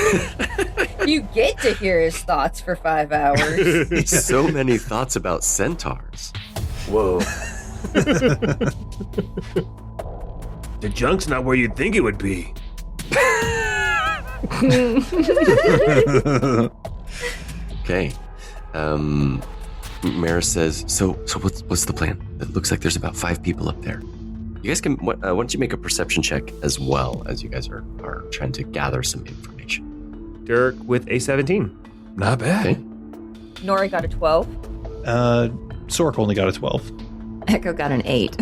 You get to hear his thoughts for 5 hours. So many thoughts about centaurs. Whoa. The junk's not where you'd think it would be. Okay. Maris says, so what's the plan? It looks like there's about 5 people up there. You guys can, why don't you make a perception check as well as you guys are trying to gather some information. Dirk with a 17. Not bad. Okay. Nora got a 12. Sork only got a 12. Echo got an 8.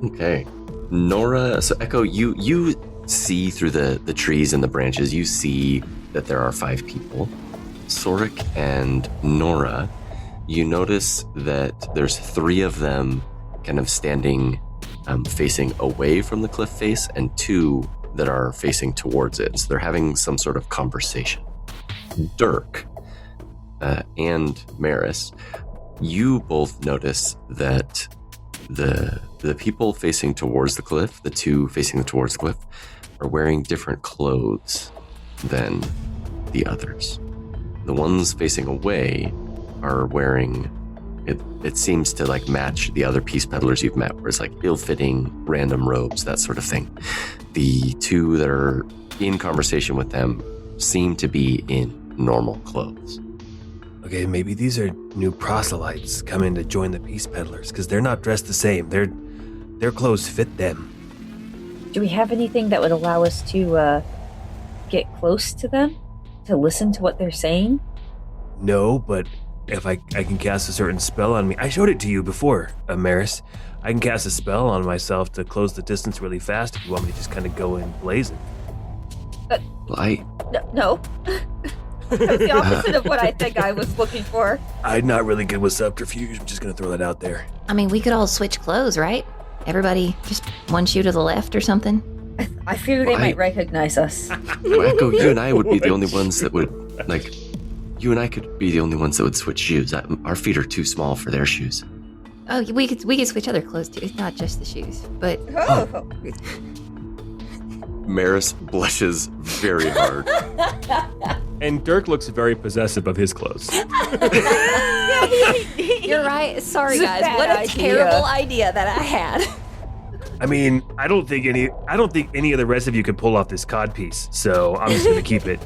Okay. Nora, so Echo, you see through the trees and the branches, you see that there are 5 people. Sorik and Nora, you notice that there's 3 of them kind of standing facing away from the cliff face and 2 that are facing towards it. So they're having some sort of conversation. Dirk and Maris, you both notice that the people facing towards the cliff, the 2 facing towards the cliff, are wearing different clothes than the others. The ones facing away are wearing, it seems to like match the other Peace Peddlers you've met, where it's like ill-fitting, random robes, that sort of thing. The 2 that are in conversation with them seem to be in normal clothes. Okay, maybe these are new proselytes coming to join the Peace Peddlers, because they're not dressed the same. Their clothes fit them. Do we have anything that would allow us to get close to them? To listen to what they're saying? No, but if I can cast a certain spell on me. I showed it to you before, Maris. I can cast a spell on myself to close the distance really fast if you want me to just kind of go in blazing. No. That's the opposite of what I think I was looking for. I'm not really good with subterfuge. I'm just going to throw that out there. I mean, we could all switch clothes, right? Everybody just one shoe to the left or something. I fear they might recognize us. Well, Echo, you and I would be the only ones that would, like, you and I could be the only ones that would switch shoes. Our feet are too small for their shoes. Oh, we could switch other clothes too. It's not just the shoes, but Oh. Maris blushes very hard. And Dirk looks very possessive of his clothes. you're right. Sorry, It's a guys. bad What a idea. terrible idea that I had. I mean, I don't think any of the rest of you could pull off this cod piece, so I'm just going to keep it.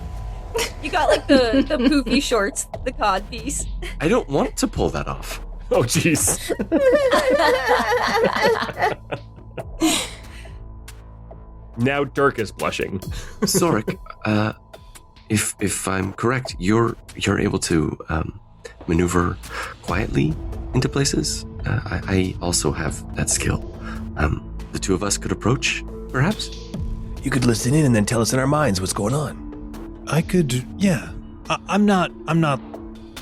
You got like the poofy shorts, the cod piece. I don't want to pull that off. Oh, jeez. Now Dirk is blushing. Sorik, if I'm correct, you're able to maneuver quietly into places. I also have that skill. The 2 of us could approach, perhaps? You could listen in and then tell us in our minds what's going on. I could, yeah. I'm not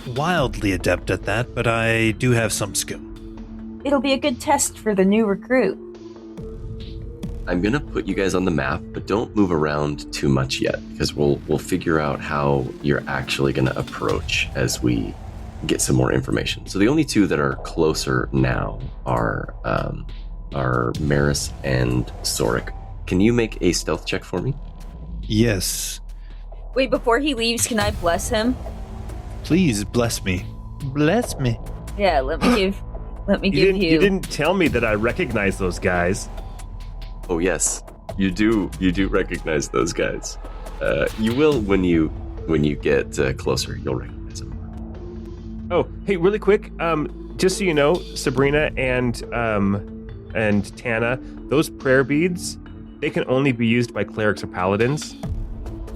wildly adept at that, but I do have some skill. It'll be a good test for the new recruit. I'm gonna put you guys on the map, but don't move around too much yet, because we'll figure out how you're actually gonna approach as we get some more information. So the only 2 that are closer now are Maris and Sorik. Can you make a stealth check for me? Yes. Wait, before he leaves, can I bless him? Please bless me. Bless me. Yeah, let me give you. You didn't tell me that I recognize those guys. Oh yes, you do recognize those guys. You will when you get closer. You'll recognize them. Oh, hey, really quick, just so you know, Sabrina and Tana, those prayer beads, they can only be used by clerics or paladins.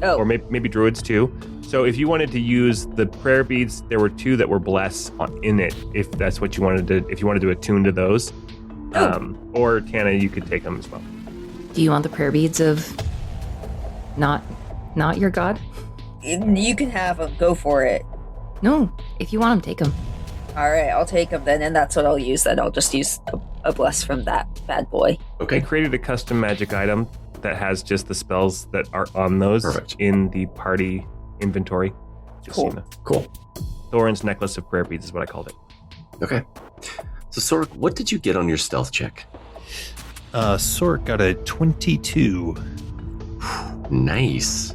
Oh. Or maybe druids too. So if you wanted to use the prayer beads, there were 2 that were blessed in it. If that's what you wanted to, if you wanted to attune to those, or Tana, you could take them as well. Do you want the prayer beads of not your god? You can have them. Go for it. No, if you want them, take them. All right, I'll take them then, and that's what I'll use. Then I'll just use a bless from that bad boy. I Okay. created a custom magic item that has just the spells that are on those Perfect. in the party inventory. Just so you know. Cool. Thorin's necklace of prayer beads is what I called it. Okay. So Sorik, what did you get on your stealth check? Sork got a 22. Nice.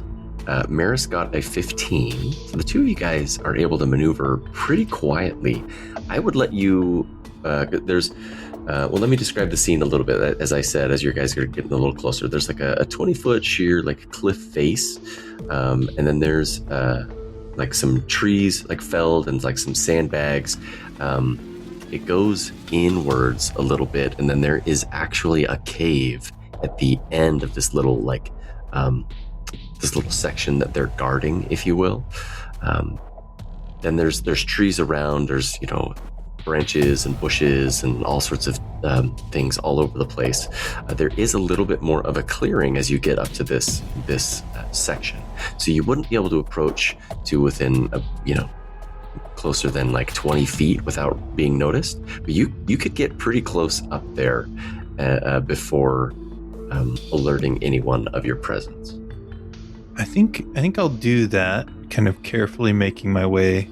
Maris got a 15. So the two of you guys are able to maneuver pretty quietly. I would let you... let me describe the scene a little bit. As I said, as you guys are getting a little closer, there's like a 20-foot sheer like cliff face. And then there's like some trees like felled and like some sandbags. It goes inwards a little bit, and then there is actually a cave at the end of this little like this little section that they're guarding, if you will. Then there's trees around. There's branches and bushes and all sorts of things all over the place. There is a little bit more of a clearing as you get up to this section, so you wouldn't be able to approach to within closer than like 20 feet without being noticed, but you could get pretty close up there before alerting anyone of your presence. I think I'll do that, kind of carefully making my way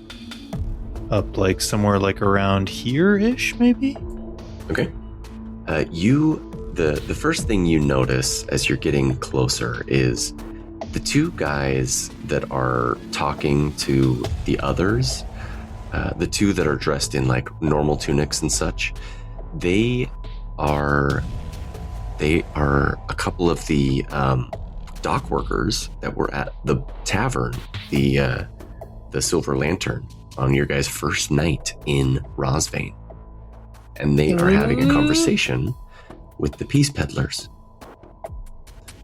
up like somewhere like around here-ish, maybe? Okay. The first thing you notice as you're getting closer is the two guys that are talking to the others, the two that are dressed in like normal tunics and such. They are a couple of the dock workers that were at the tavern, the Silver Lantern, on your guys' first night in Rosvane. And they are having a conversation with the Peace Peddlers.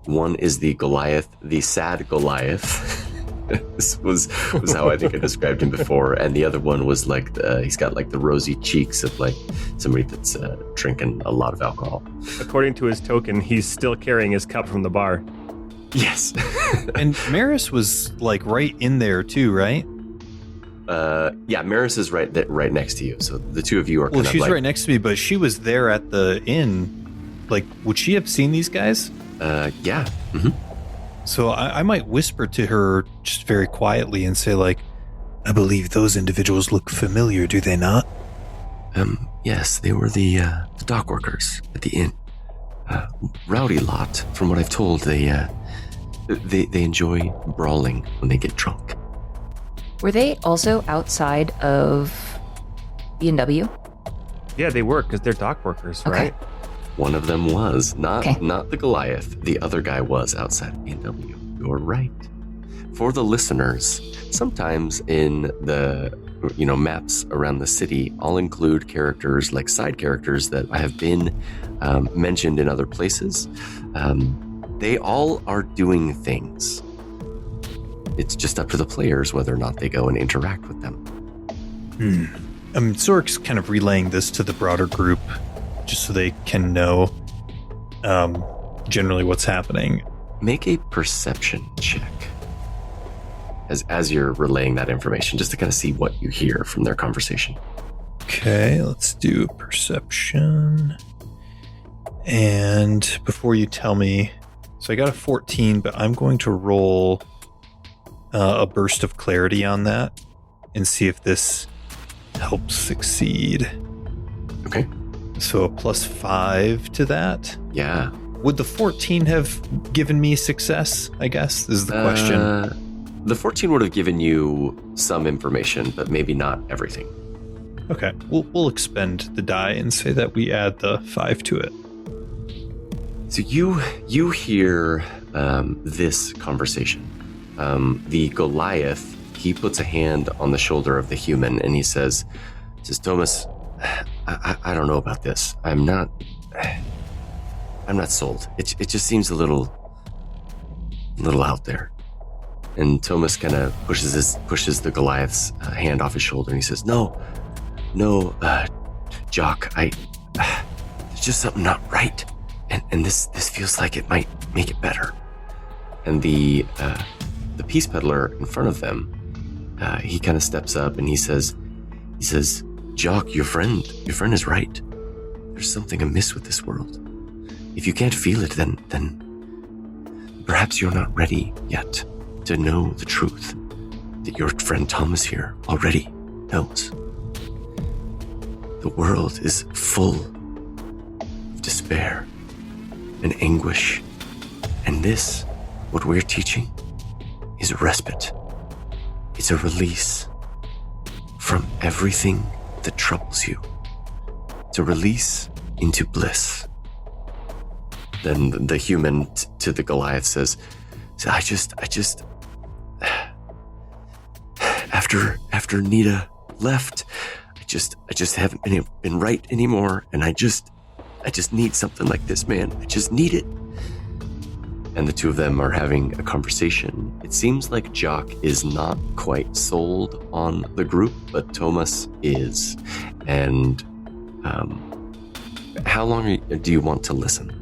One is the Goliath, the sad Goliath. This was how I think I described him before. And the other one was like, he's got like the rosy cheeks of like somebody that's drinking a lot of alcohol. According to his token, he's still carrying his cup from the bar. Yes. And Maris was like right in there too, right? Yeah, Maris is right next to you. So the two of you are. Well, she's right next to me, but she was there at the inn. Like, would she have seen these guys? Yeah. Mm-hmm. So I might whisper to her just very quietly and say, like, I believe those individuals look familiar, do they not? Yes, they were the dock workers at the inn. Rowdy lot, from what I've told. They enjoy brawling when they get drunk. Were they also outside of B&W? Yeah, they were, because they're dock workers, right? One of them was. Not the Goliath. The other guy was outside of B&W. You're right. For the listeners, sometimes in the maps around the city, I'll include characters like side characters that have been mentioned in other places. They all are doing things. It's just up to the players whether or not they go and interact with them. Zork's kind of relaying this to the broader group just so they can know generally what's happening. Make a perception check as you're relaying that information, just to kind of see what you hear from their conversation. Okay, let's do perception. And before you tell me, so I got a 14, but I'm going to roll a burst of clarity on that and see if this helps succeed. Okay. So a +5 to that. Yeah. Would the 14 have given me success, I guess, is the question. The 14 would have given you some information, but maybe not everything. Okay. We'll expend the die and say that we add the 5 to it. So you hear this conversation. The Goliath, he puts a hand on the shoulder of the human and he says, Thomas, I don't know about this. I'm not sold. It just seems a little out there. And Thomas kind of pushes the Goliath's hand off his shoulder and he says, No, Jock, there's just something not right. And this feels like it might make it better. And the Peace Peddler in front of them, he kind of steps up and he says, Jock, your friend is right. There's something amiss with this world. If you can't feel it, then perhaps you're not ready yet to know the truth that your friend Thomas here already knows. The world is full of despair and anguish, and this, what we're teaching, is a respite. It's a release from everything that troubles you. It's a release into bliss. Then the human to the Goliath says, I just, after Nita left, I just haven't been right anymore, and I just need something like this, man. I just need it. And the two of them are having a conversation. It seems like Jock is not quite sold on the group, but Thomas is. And how long do you want to listen?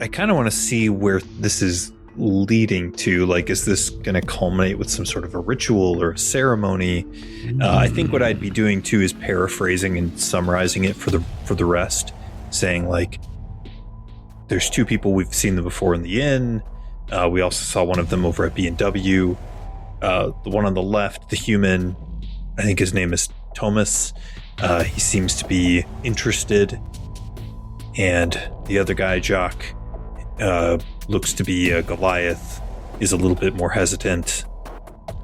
I kind of want to see where this is leading to. Like, is this going to culminate with some sort of a ritual or a ceremony? I think what I'd be doing too is paraphrasing and summarizing it for the rest, saying like, there's two people, we've seen them before in the inn. We also saw one of them over at B&W. The one on the left, the human, I think his name is Thomas. He seems to be interested. And the other guy, Jock, looks to be Goliath, is a little bit more hesitant.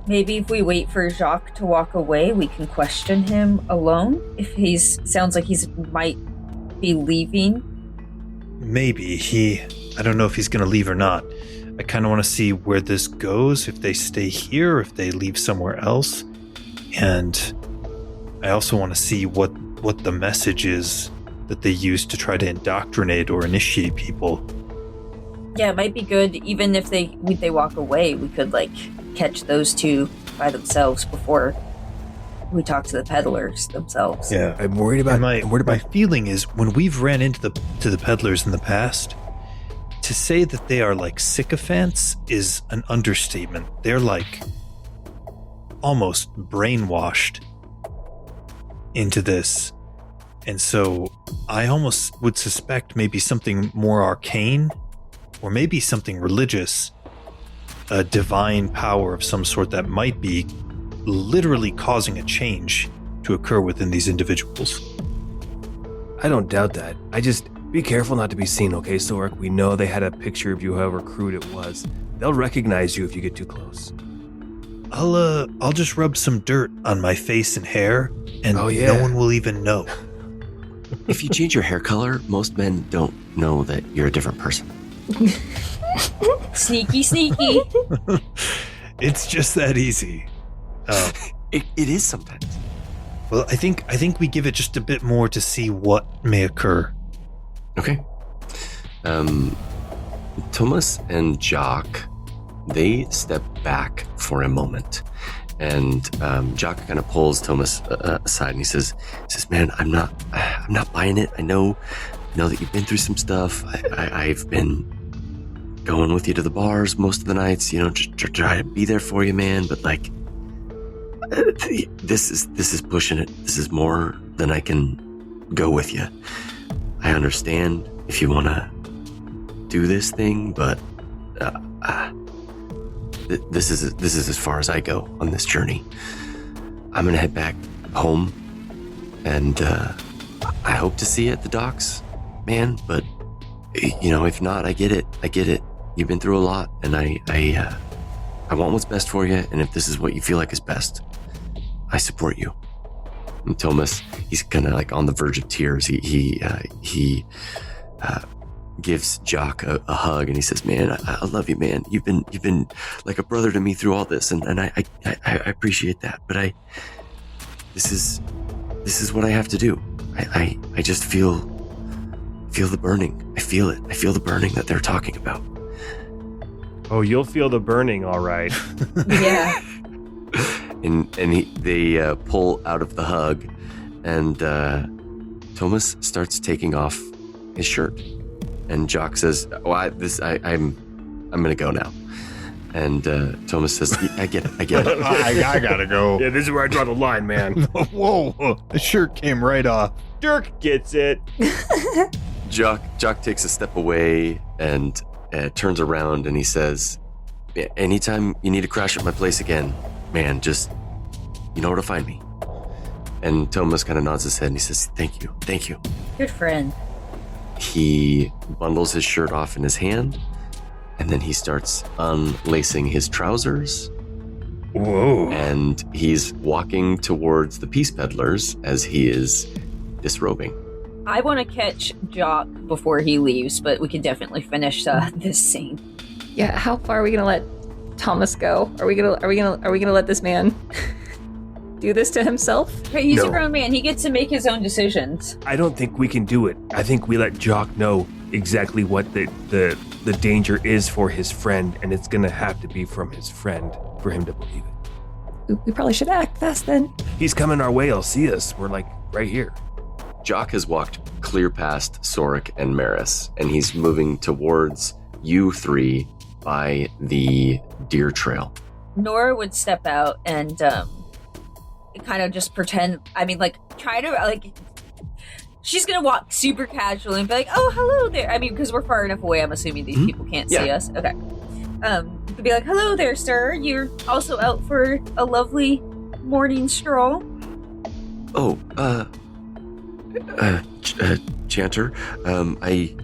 Maybe if we wait for Jacques to walk away, we can question him alone. If sounds like he's might be leaving. Maybe I don't know if he's going to leave or not. I kind of want to see where this goes, if they stay here, if they leave somewhere else. And I also want to see what the message is that they use to try to indoctrinate or initiate people. Yeah, it might be good, even if they walk away, we could like catch those two by themselves before we talk to the peddlers themselves. Yeah, I'm worried about. My feeling is when we've ran into the peddlers in the past, to say that they are like sycophants is an understatement. They're like almost brainwashed into this, and so I almost would suspect maybe something more arcane, or maybe something religious, a divine power of some sort that might be literally causing a change to occur within these individuals. I don't doubt that. I just be careful not to be seen, okay, Sork? We know they had a picture of you, however crude it was. They'll recognize you if you get too close. I'll just rub some dirt on my face and hair, and no one will even know. If you change your hair color, most men don't know that you're a different person. Sneaky. It's just that easy. It is sometimes. Well, I think we give it just a bit more to see what may occur. Okay. Thomas and Jock, they step back for a moment, and Jock kind of pulls Thomas aside, and he says, "Man, I'm not buying it. I know that you've been through some stuff. I've been going with you to the bars most of the nights, just try to be there for you, man. But like, this is pushing it. This is more than I can go with you. I understand if you want to do this thing, but this is as far as I go on this journey. I'm gonna head back home, and I hope to see you at the docks, man. But if not, I get it. You've been through a lot, and I want what's best for you. And if this is what you feel like is best, I support you." And Thomas, he's kind of like on the verge of tears. He gives Jock a hug, and he says, "Man, I love you, man. You've been like a brother to me through all this, and I appreciate that. But this is what I have to do. I just feel the burning. I feel it. I feel the burning that they're talking about." Oh, you'll feel the burning, all right. Yeah. And they pull out of the hug, and Thomas starts taking off his shirt, and Jock says, I'm gonna go now." And Thomas says, I get it. I gotta go. Yeah, this is where I draw the line, man. Whoa, the shirt came right off. Dirk gets it. Jock takes a step away and turns around, and he says, "Anytime you need to crash at my place again, man, just, you know where to find me." And Thomas kind of nods his head, and he says, Thank you. Good friend. He bundles his shirt off in his hand, And then he starts unlacing his trousers. Whoa. And he's walking towards the Peace Peddlers as he is disrobing. I want to catch Jock before he leaves, but we can definitely finish this scene. Yeah, how far are we gonna let Thomas go? Are we gonna let this man do this to himself? Hey, he's No. a grown man. He gets to make his own decisions. I don't think we can do it. I think we let Jock know exactly what the danger is for his friend, and it's gonna have to be from his friend for him to believe it. We probably should act fast then. He's coming our way. He'll see us. We're like right here. Jock has walked clear past Sorik and Maris, and he's moving towards you three by the deer trail. Nora would step out and kind of just pretend. I mean, like, try to, like, she's going to walk super casually and be like, oh, hello there. I mean, because we're far enough away, I'm assuming these people can't see us. Okay. You could be like, hello there, sir. You're also out for a lovely morning stroll. Oh, Chanter. Morning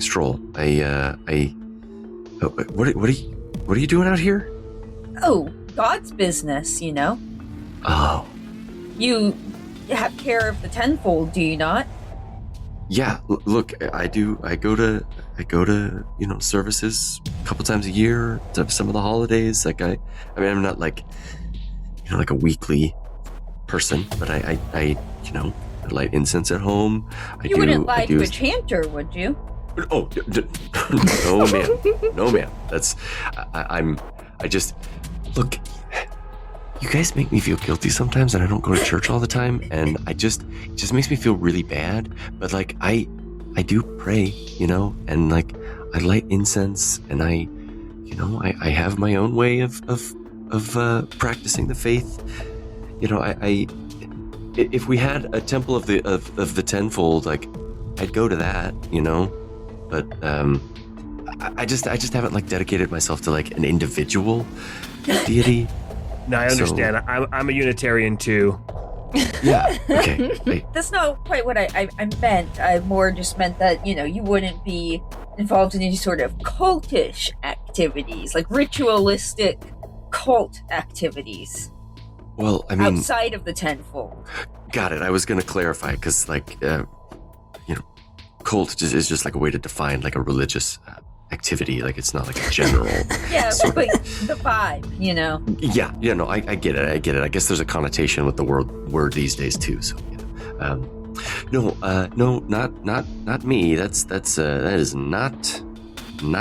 stroll. What are you doing out here? Oh, God's business, you know. Oh, You have care of the tenfold, do you not? yeah. Look, I do. I go to services a couple times a year. To some of the holidays. Like I mean, I'm not like like a weekly person, but I light incense at home. You wouldn't lie to a chanter, would you? Oh, no, ma'am. That's I just look. You guys make me feel guilty sometimes, and I don't go to church all the time, and it just makes me feel really bad. But like I do pray, and like I light incense, and I have my own way of practicing the faith. If we had a temple of the tenfold, like I'd go to that, but I just haven't like dedicated myself to like an individual deity. No, I understand. I'm a Unitarian too. Yeah. Okay. That's not quite what I meant. I more just meant that, you wouldn't be involved in any sort of cultish activities, like ritualistic cult activities. Well, I mean, outside of the tenfold. Got it. I was going to clarify because, like, cult is just like a way to define like a religious activity. Like, it's not like a general. Yeah, but the vibe, Yeah. No, I get it. I get it. I guess there's a connotation with the word these days too. So, no, not me. That is not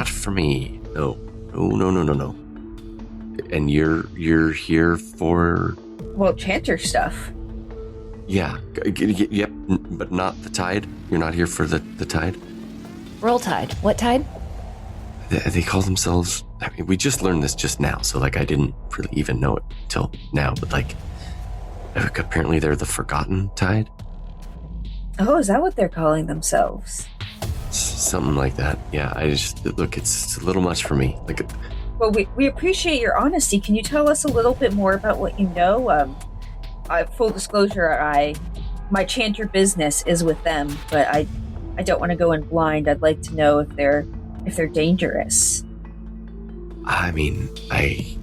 for me. No. And you're here for? Well, chanter stuff. Yeah. Yep. But not the tide. You're not here for the tide. Roll tide. What tide? They call themselves. I mean, we just learned this just now, so like I didn't really even know it till now. But like, apparently they're the Forgotten Tide. Oh, is that what they're calling themselves? Something like that. Yeah. I just look. It's a little much for me. Like. Well, we appreciate your honesty. Can you tell us a little bit more about what you know? Full disclosure, my chanter business is with them, but I don't want to go in blind. I'd like to know if they're dangerous. I mean, I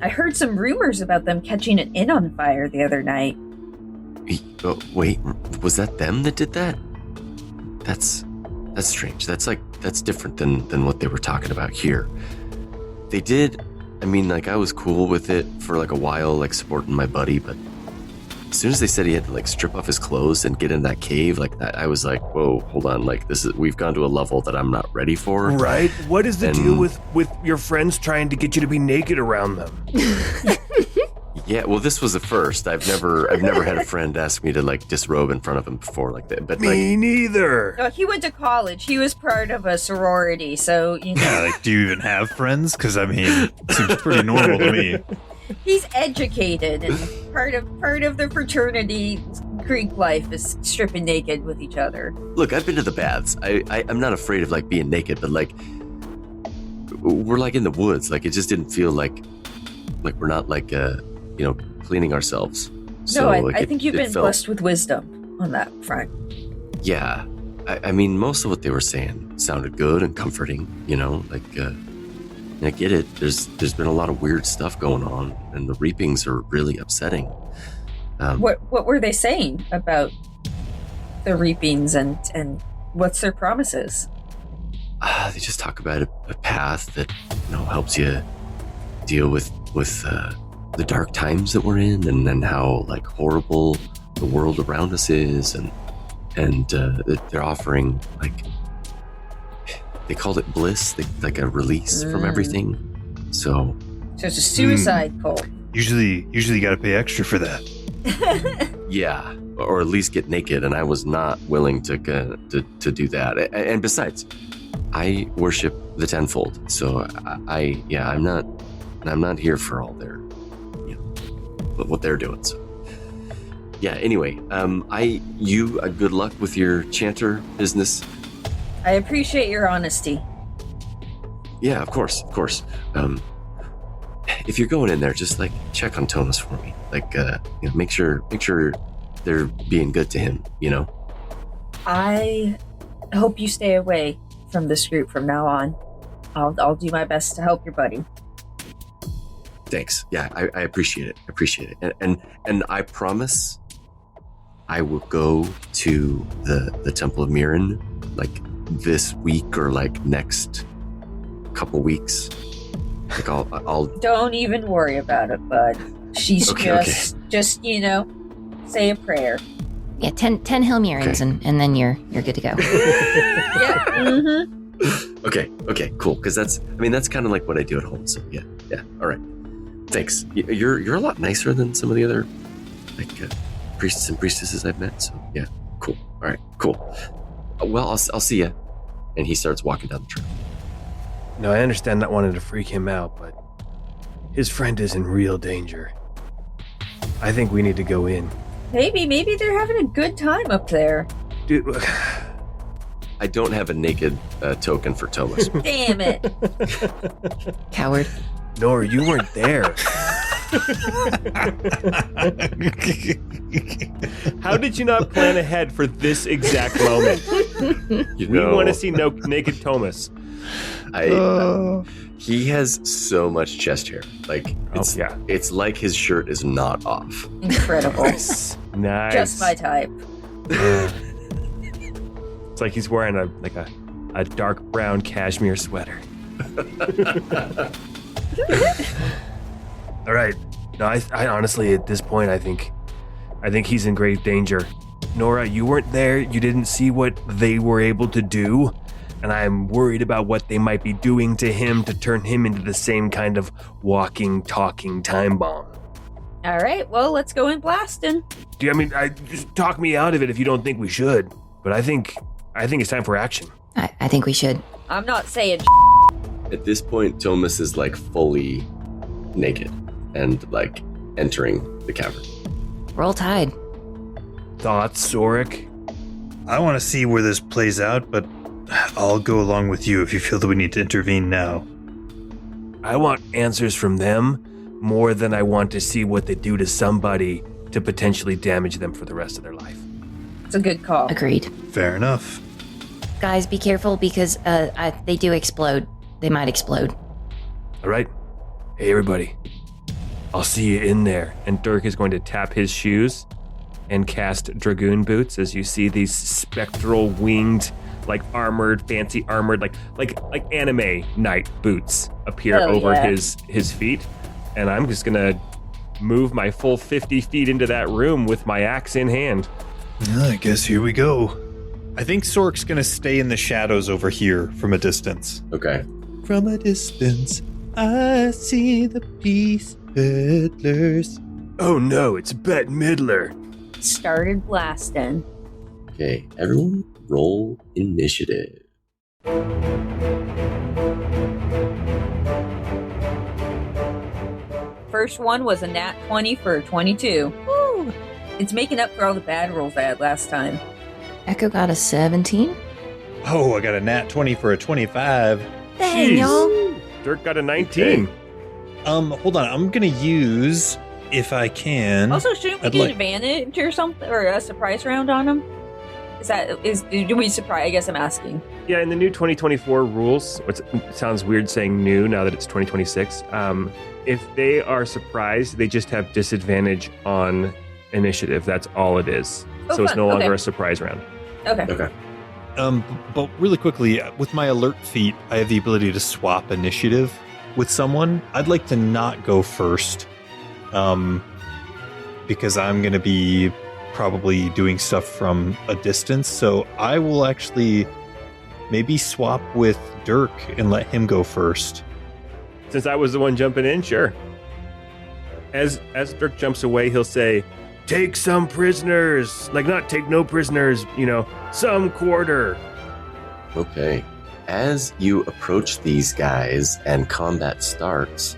heard some rumors about them catching an inn on fire the other night. Oh, wait, was that them that did that? That's strange. That's different than what they were talking about here. They did. I mean, like, I was cool with it for like a while, like supporting my buddy, but as soon as they said he had to like strip off his clothes and get in that cave, like that, I was like, whoa, hold on, like we've gone to a level that I'm not ready for. Right? What is the deal with your friends trying to get you to be naked around them? Yeah, well, this was the first. I've never had a friend ask me to like disrobe in front of him before like that. But Me neither. No, he went to college. He was part of a sorority, so Yeah, like, do you even have friends? Because I mean, it seems pretty normal to me. He's educated, and part of the fraternity Greek life is stripping naked with each other. Look, I've been to the baths. I'm not afraid of like being naked, but like we're like in the woods. Like it just didn't feel like we're not like cleaning ourselves. So, no, like, I think you've been felt, blessed with wisdom on that front. Yeah, I mean, most of what they were saying sounded good and comforting, you know, like, I get it. There's been a lot of weird stuff going on, and the reapings are really upsetting. What were they saying about the reapings and what's their promises? They just talk about a path that, you know, helps you deal with the dark times that we're in, and then how like horrible the world around us is, and they're offering, like, they called it bliss, like a release from everything. So it's a suicide cult. Usually you got to pay extra for that. yeah, or at least get naked, and I was not willing to do that. And besides, I worship the tenfold, so I'm not here for all their, you know, what they're doing. So yeah. Anyway, good luck with your chanter business. I appreciate your honesty. Yeah, of course. If you're going in there, just like check on Thomas for me. Like, you know, make sure they're being good to him. You know. I hope you stay away from this group from now on. I'll do my best to help your buddy. Thanks. Yeah, I appreciate it. And I promise I will go to the Temple of Mirren like this week or like next couple weeks. Like I'll Don't even worry about it, bud. She's just, you know, say a prayer. Yeah, 10 Hail Marys, and then you're good to go. Yeah. Mm-hmm. Okay, cool. Because that's kind of like what I do at home. So yeah. All right. Thanks. You're a lot nicer than some of the other like priests and priestesses I've met. So yeah, cool. All right, cool. Well, I'll see ya. And he starts walking down the trail. No, I understand not wanting to freak him out, but his friend is in real danger. I think we need to go in. Maybe they're having a good time up there. Dude, look. I don't have a naked token for Thomas. Damn it. Coward. Nora, you weren't there. How did you not plan ahead for this exact moment? We want to see no naked Thomas. He has so much chest hair. Like, it's like his shirt is not off. Incredible. Nice. Just my type. It's like he's wearing a dark brown cashmere sweater. All right. No, I honestly, at this point, I think he's in grave danger. Nora, you weren't there. You didn't see what they were able to do. And I'm worried about what they might be doing to him to turn him into the same kind of walking, talking time bomb. All right, well, let's go in blasting. Just talk me out of it if you don't think we should. But I think it's time for action. I think we should. I'm not saying. At this point, Thomas is like fully naked and like entering the cavern. Roll Tide. Thoughts, Zorik? I want to see where this plays out, but I'll go along with you if you feel that we need to intervene now. I want answers from them more than I want to see what they do to somebody to potentially damage them for the rest of their life. It's a good call. Agreed. Fair enough. Guys, be careful because they do explode. They might explode. All right. Hey, everybody. I'll see you in there. And Dirk is going to tap his shoes and cast Dragoon Boots as you see these spectral winged, like armored, fancy armored, like anime knight boots appear over his feet. And I'm just going to move my full 50 feet into that room with my axe in hand. I guess here we go. I think Sork's going to stay in the shadows over here from a distance. Okay. From a distance, I see the Peace Peddlers. Oh no, it's Bette Midler. Started blasting. Okay, everyone roll initiative. First one was a nat 20 for a 22. Woo! It's making up for all the bad rolls I had last time. Echo got a 17. Oh, I got a nat 20 for a 25. Dang, y'all. Dirk got a 19. Okay. Hold on. I'm going to use, if I can. Also, shouldn't we get advantage or something, or a surprise round on him? Do we surprise? I guess I'm asking. Yeah, in the new 2024 rules, it sounds weird saying new now that it's 2026. If they are surprised, they just have disadvantage on initiative. That's all it is. Oh, so it's fun. no longer Okay. a surprise round. Okay. But really quickly, with my alert feat, I have the ability to swap initiative with someone. I'd like to not go first, because I'm going to be probably doing stuff from a distance. So I will actually maybe swap with Dirk and let him go first. Since I was the one jumping in, sure. As Dirk jumps away, he'll say, "Take some prisoners." Like, not take no prisoners, some quarter. Okay. As you approach these guys and combat starts,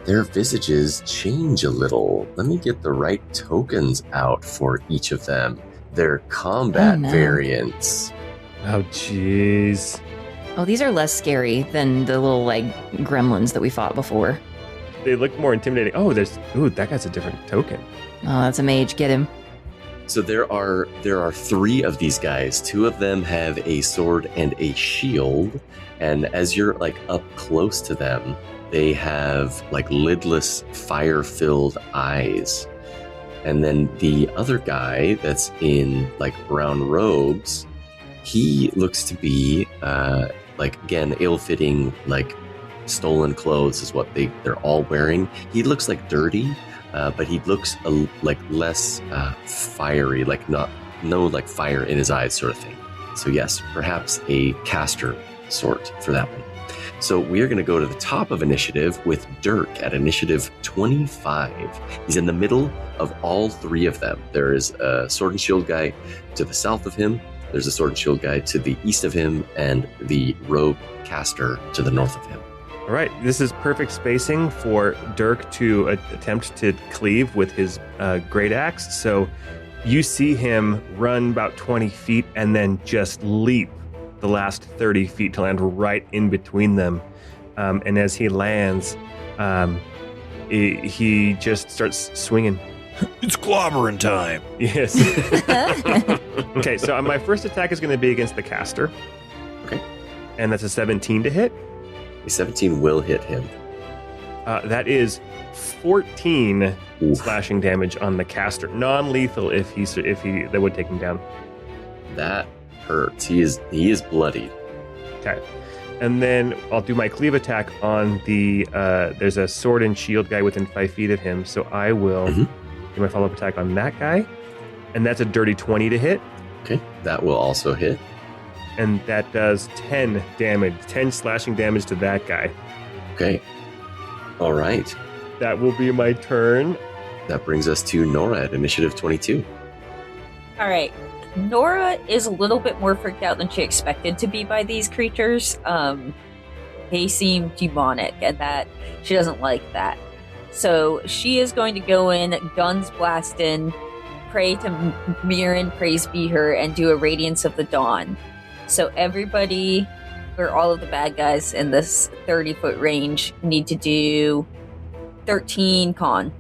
their visages change a little. Let me get the right tokens out for each of them. Their combat variants. Oh, jeez. Oh, these are less scary than the little, gremlins that we fought before. They look more intimidating. Oh, that guy's a different token. Oh, that's a mage. Get him. So there are 3 of these guys. 2 of them have a sword and a shield, and as you're up close to them, they have lidless fire-filled eyes. And then the other guy that's in brown robes, he looks to be again, ill-fitting, stolen clothes is what they're all wearing. He looks dirty, but he looks less fiery, no fire in his eyes sort of thing. So yes, perhaps a caster sort for that one. So we are going to go to the top of initiative with Dirk at initiative 25. He's in the middle of all 3 of them. There is a sword and shield guy to the south of him. There's a sword and shield guy to the east of him, and the rogue caster to the north of him. All right, this is perfect spacing for Dirk to attempt to cleave with his great axe. So you see him run about 20 feet and then just leap the last 30 feet to land right in between them. And as he lands, he just starts swinging. It's clobbering time. Yes. Okay, so my first attack is going to be against the caster. Okay. And that's a 17 to hit. A 17 will hit him. That is 14 Oof. slashing damage on the caster. Non-lethal if that would take him down. That hurts. He is bloodied. Okay. And then I'll do my cleave attack on the there's a sword and shield guy within 5 feet of him. So I will do my follow-up attack on that guy. And that's a dirty 20 to hit. Okay. That will also hit. And that does 10 damage, 10 slashing damage to that guy. Okay. All right. That will be my turn. That brings us to Nora at initiative 22. All right. Nora is a little bit more freaked out than she expected to be by these creatures. They seem demonic, and that she doesn't like that. So she is going to go in, guns blasting, pray to Mirren, praise be her, and do a Radiance of the Dawn. So everybody, or all of the bad guys in this 30-foot range, need to do 13 con.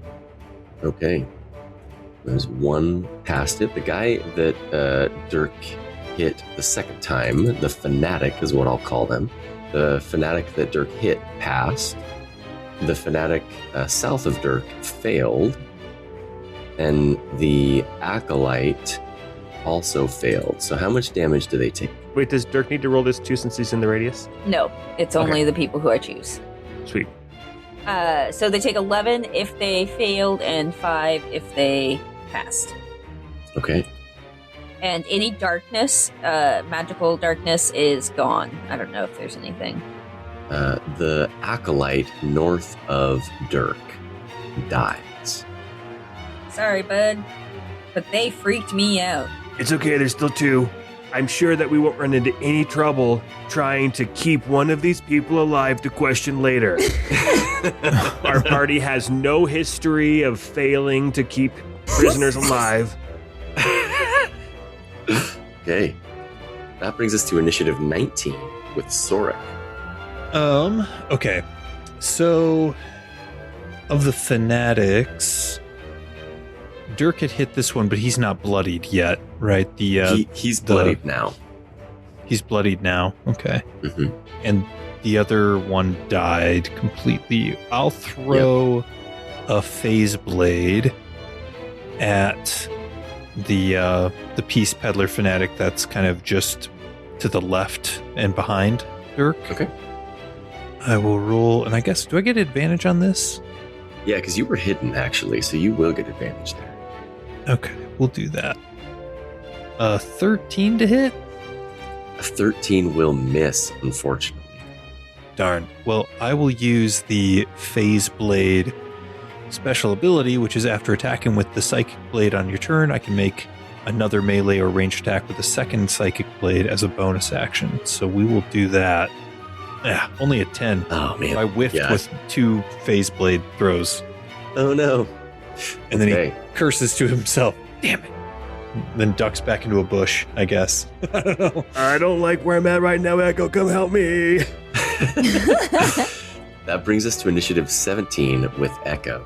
Okay. There's one past it. The guy that Dirk hit the second time, the fanatic is what I'll call them. The fanatic that Dirk hit passed. The fanatic south of Dirk failed. And the acolyte also failed. So how much damage do they take? Wait, does Dirk need to roll this too since he's in the radius? No, it's only the people who I choose. Sweet. So they take 11 if they failed and 5 if they passed. Okay. And any darkness, magical darkness, is gone. I don't know if there's anything. The acolyte north of Dirk dies. Sorry, bud, but they freaked me out. It's okay, there's still 2. I'm sure that we won't run into any trouble trying to keep one of these people alive to question later. Our party has no history of failing to keep prisoners alive. Okay. That brings us to initiative 19 with Sorek. Okay. So, of the fanatics, Dirk had hit this one, but he's not bloodied yet, right? He's bloodied now. He's bloodied now. Okay. Mm-hmm. And the other one died completely. I'll throw a phase blade at the Peace Peddler fanatic that's kind of just to the left and behind Dirk. Okay. I will roll, and I guess, do I get advantage on this? Yeah, because you were hidden, actually, so you will get advantage there. Okay, we'll do that. 13 to hit? A 13 will miss, unfortunately. Darn. Well, I will use the Phase Blade special ability, which is after attacking with the Psychic Blade on your turn, I can make another melee or ranged attack with a second Psychic Blade as a bonus action. So we will do that. Yeah, only a 10. Oh, man. I whiffed with 2 Phase Blade throws. Oh, no. And then he curses to himself. Damn it. Then ducks back into a bush, I guess. I don't know. I don't like where I'm at right now, Echo. Come help me. That brings us to initiative 17 with Echo.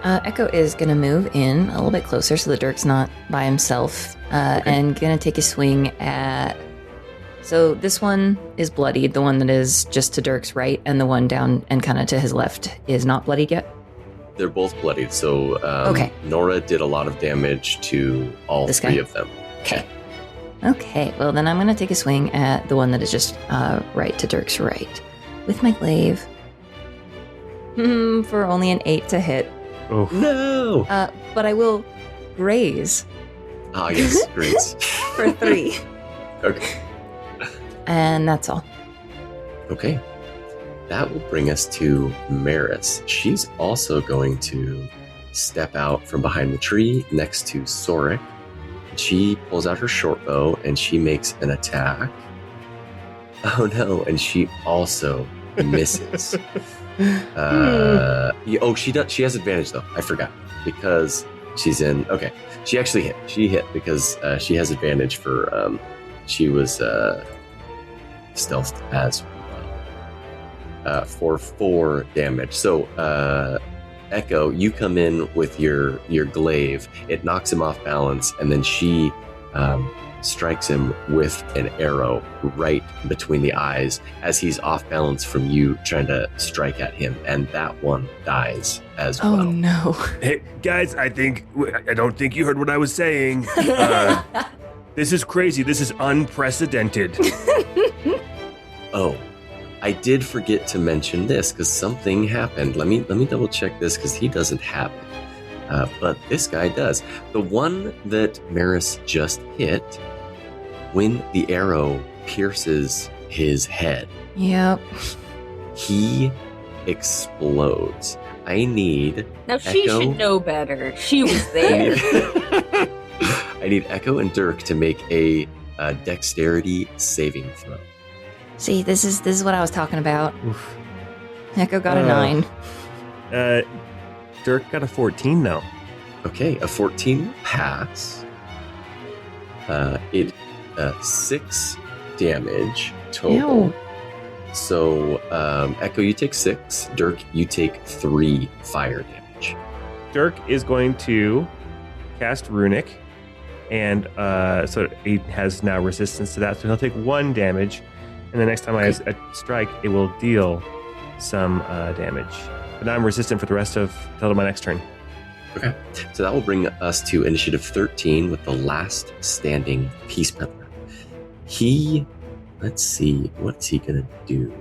Echo is going to move in a little bit closer so that Dirk's not by himself, and going to take a swing at... So this one is bloodied, the one that is just to Dirk's right, and the one down and kind of to his left is not bloodied yet? They're both bloodied, so Nora did a lot of damage to all This three guy? of them. Okay, well then I'm going to take a swing at the one that is just right to Dirk's right. With my glaive. For only an 8 to hit. Oh. No! But I will graze Ah, yes, great. for 3. Okay. And that's all. Okay. That will bring us to Maris. She's also going to step out from behind the tree next to Sorik. She pulls out her short bow and she makes an attack. Oh no, and she also misses. She does. She has advantage though. I forgot because she's in. Okay, she actually hit. She hit because she has advantage for. She was stealthed as well for 4 damage. So Echo, you come in with your glaive. It knocks him off balance, and then she strikes him with an arrow right between the eyes as he's off balance from you trying to strike at him, and that one dies as well. Oh no. Hey, guys, I don't think you heard what I was saying. This is crazy. This is unprecedented. Oh, I did forget to mention this because something happened. Let me double check this because he doesn't have it. But this guy does. The one that Maris just hit, when the arrow pierces his head, Yep. he explodes. I need Now she Echo. should know better. She was there. I need Echo and Dirk to make a dexterity saving throw. See, this is what I was talking about. Echo got a 9. Dirk got a 14 now. Okay, a 14 will pass. It 6 damage total. Ew. So Echo, you take 6. Dirk, you take 3 fire damage. Dirk is going to cast Runic, and so he has now resistance to that, so he'll take 1 damage, and the next time I strike, it will deal some damage. But now I'm resistant for the rest of till my next turn. Okay, so that will bring us to initiative 13 with the last standing Peace Peddler. Let's see, what's he gonna do?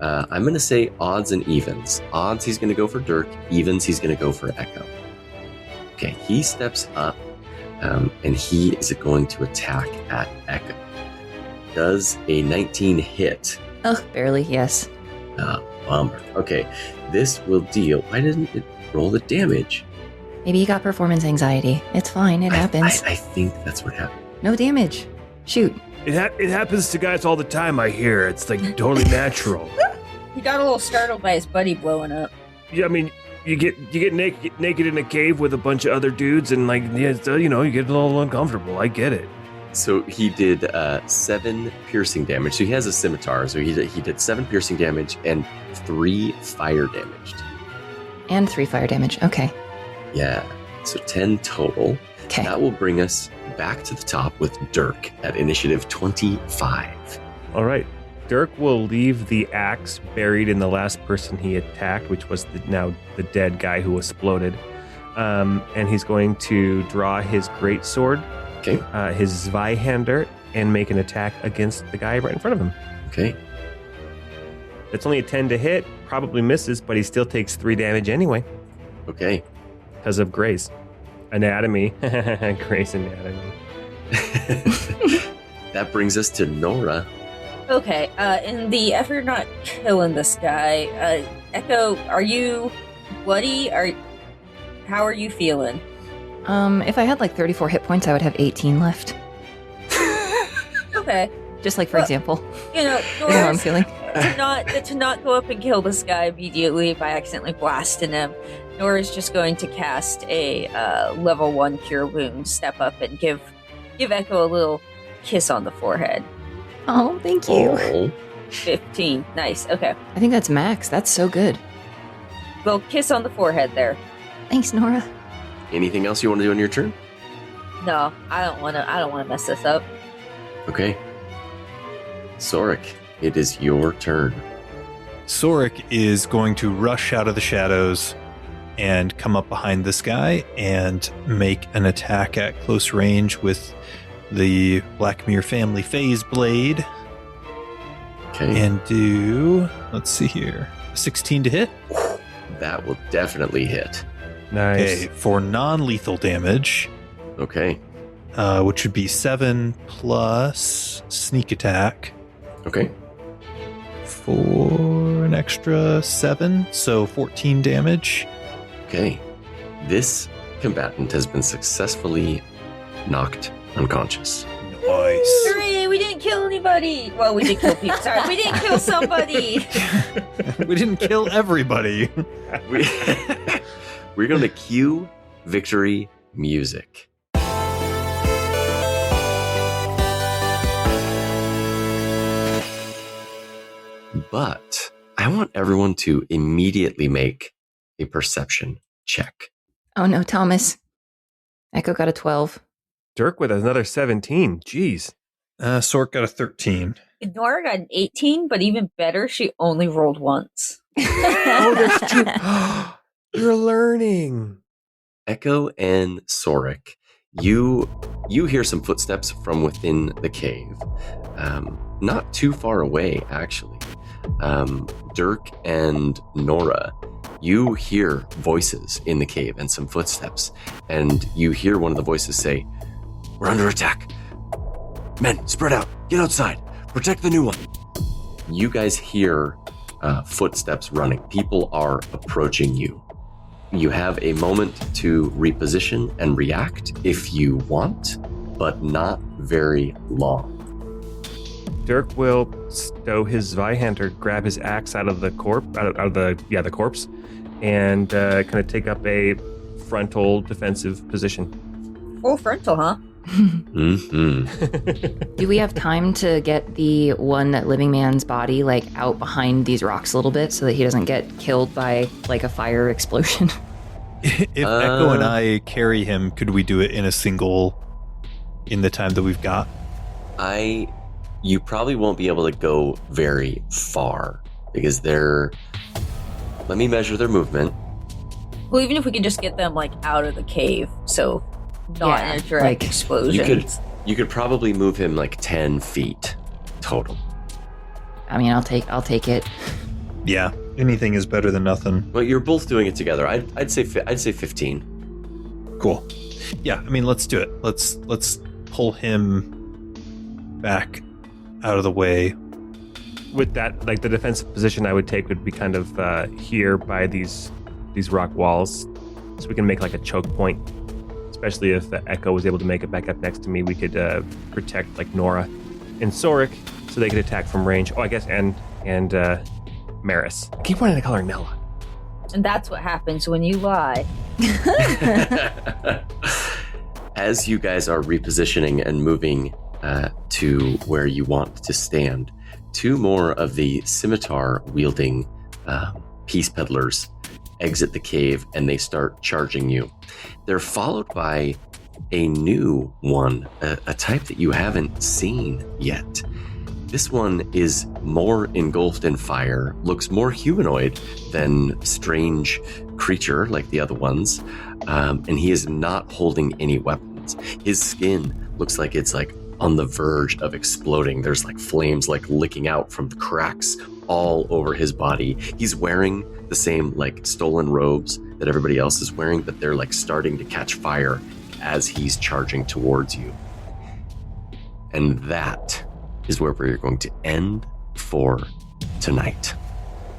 I'm gonna say odds and evens. Odds, he's gonna go for Dirk. Evens, he's gonna go for Echo. Okay, he steps up, and he is going to attack at Echo. Does a 19 hit? Oh, barely, yes. Bummer. Okay, this will deal. Why didn't it roll the damage? Maybe you got performance anxiety. It's fine, it happens. I think that's what happened. No damage. Shoot. It happens to guys all the time, I hear. It's like totally natural. He got a little startled by his buddy blowing up. Yeah, I mean, you get naked in a cave with a bunch of other dudes, and like, yeah, so, you know, you get a little uncomfortable. I get it. So he did 7 piercing damage. So he has a scimitar. So he did 7 piercing damage and 3 fire damage. And 3 fire damage. Okay. Yeah. So 10 total. Okay. That will bring us back to the top with Dirk at initiative 25. All right. Dirk will leave the axe buried in the last person he attacked, which was now the dead guy who exploded. And he's going to draw his greatsword, Okay. his Zweihander, and make an attack against the guy right in front of him. Okay. It's only a 10 to hit, probably misses, but he still takes 3 damage anyway Okay. because of Grace. Anatomy. Grace anatomy. That brings us to Nora. Okay, in the effort of not killing this guy, Echo, are you bloody? How are you feeling? If I had like 34 hit points, I would have 18 left. Okay, Just like, for Well, example, you know, you know how I'm Nora's- feeling. to not go up and kill this guy immediately by accidentally blasting him. Nora's just going to cast a level 1 cure wound, step up and give Echo a little kiss on the forehead. Oh, thank you. Oh. 15, nice. Okay, I think that's max. That's so good. little kiss on the forehead there. Thanks, Nora. Anything else you want to do on your turn? No, I don't want to mess this up. Okay. Sorik, it is your turn. Sorik is going to rush out of the shadows and come up behind this guy and make an attack at close range with the Blackmere family phase blade. Okay. And do, let's see here, 16 to hit. That will definitely hit. Nice. Okay, for non-lethal damage, Okay. which would be 7 plus sneak attack Okay. for an extra 7, so 14 damage. Okay. This combatant has been successfully knocked unconscious. Nice. Hooray, we didn't kill anybody! Well, we did kill people. Sorry, we didn't kill somebody! We didn't kill everybody. We- We're going to cue victory music. But I want everyone to immediately make a perception check. Oh no, Thomas. Echo got a 12. Dirk with another 17. Jeez. Sork got a 13. Nora got an 18, but even better, she only rolled once. Oh, that's true. You're learning. Echo and Sorik, you hear some footsteps from within the cave. Not too far away, actually. Dirk and Nora, you hear voices in the cave and some footsteps. And you hear one of the voices say, "We're under attack. Men, spread out. Get outside. Protect the new one." You guys hear footsteps running. People are approaching you. You have a moment to reposition and react if you want, but not very long. Dirk will stow his Zweihander, grab his axe out of the the corpse, and kind of take up a frontal defensive position. Full frontal, huh? Mm-hmm. Do we have time to get the one living man's body like out behind these rocks a little bit so that he doesn't get killed by like a fire explosion? If Echo and I carry him, could we do it in the time that we've got? You probably won't be able to go very far because let me measure their movement. Well, even if we could just get them like out of the cave, so not Yeah, in a direct like, explosion. You could probably move him like 10 feet total. I mean, I'll take it. Yeah, anything is better than nothing. Well, you're both doing it together. I'd say 15. Cool. Yeah, I mean, let's do it. Let's pull him back out of the way. With that, like the defensive position I would take would be kind of here by these rock walls, so we can make like a choke point. Especially if Echo was able to make it back up next to me, we could protect like Nora and Sorik, so they could attack from range. Oh, I guess and Maris. I keep wanting to call her Nella. And that's what happens when you lie. As you guys are repositioning and moving to where you want to stand, 2 more of the scimitar wielding Peace Peddlers exit the cave and they start charging you. They're followed by a new one, a type that you haven't seen yet. This one is more engulfed in fire, looks more humanoid than strange creature like the other ones, and he is not holding any weapons. His skin looks like it's like on the verge of exploding. There's like flames like licking out from the cracks all over his body. He's wearing the same like stolen robes that everybody else is wearing, but they're like starting to catch fire as he's charging towards you. And that is where we're going to end for tonight.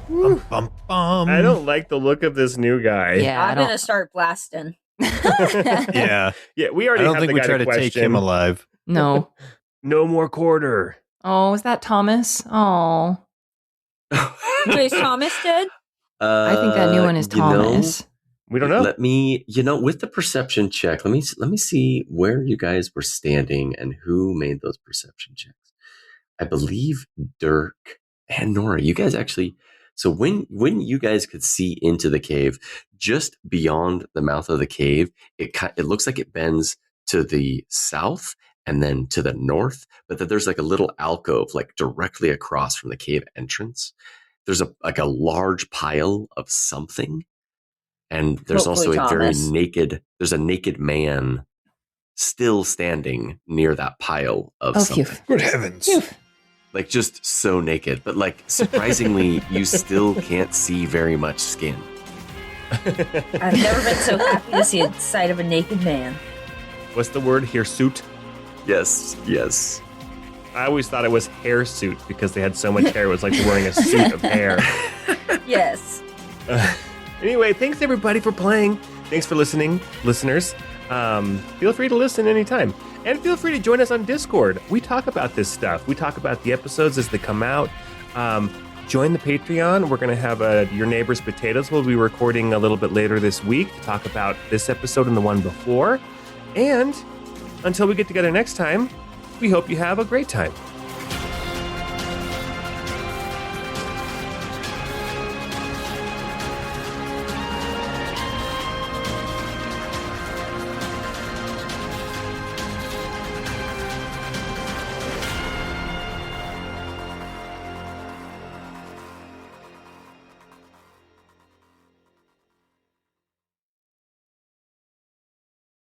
Bum, bum, bum. I don't like the look of this new guy. Yeah, I'm going to start blasting. Yeah. Yeah, we already I don't have think the we guy try to question. take him alive. No. No more quarter. Oh, is that Thomas? Oh, Wait, is Thomas dead? I think that new one is Thomas. We don't know. Let me, with the perception check, let me see where you guys were standing and who made those perception checks. I believe Dirk and Nora, you guys actually, so when you guys could see into the cave, just beyond the mouth of the cave, it looks like it bends to the south and then to the north, but that there's like a little alcove like directly across from the cave entrance. There's a large pile of something, and there's Hopefully also a Thomas. there's a naked man still standing near that pile of Oh, something. phew. Good heavens. Phew. Like just so naked, but like surprisingly, you still can't see very much skin. I've never been so happy to see a sight of a naked man. What's the word? Hirsute? Yes. I always thought it was hairsuit because they had so much hair. It was like they're wearing a suit of hair. Yes. Anyway, thanks everybody for playing. Thanks for listening, listeners. Feel free to listen anytime. And feel free to join us on Discord. We talk about this stuff. We talk about the episodes as they come out. Join the Patreon. We're going to have Your Neighbor's Potatoes. We'll be recording a little bit later this week to talk about this episode and the one before. And until we get together next time, we hope you have a great time.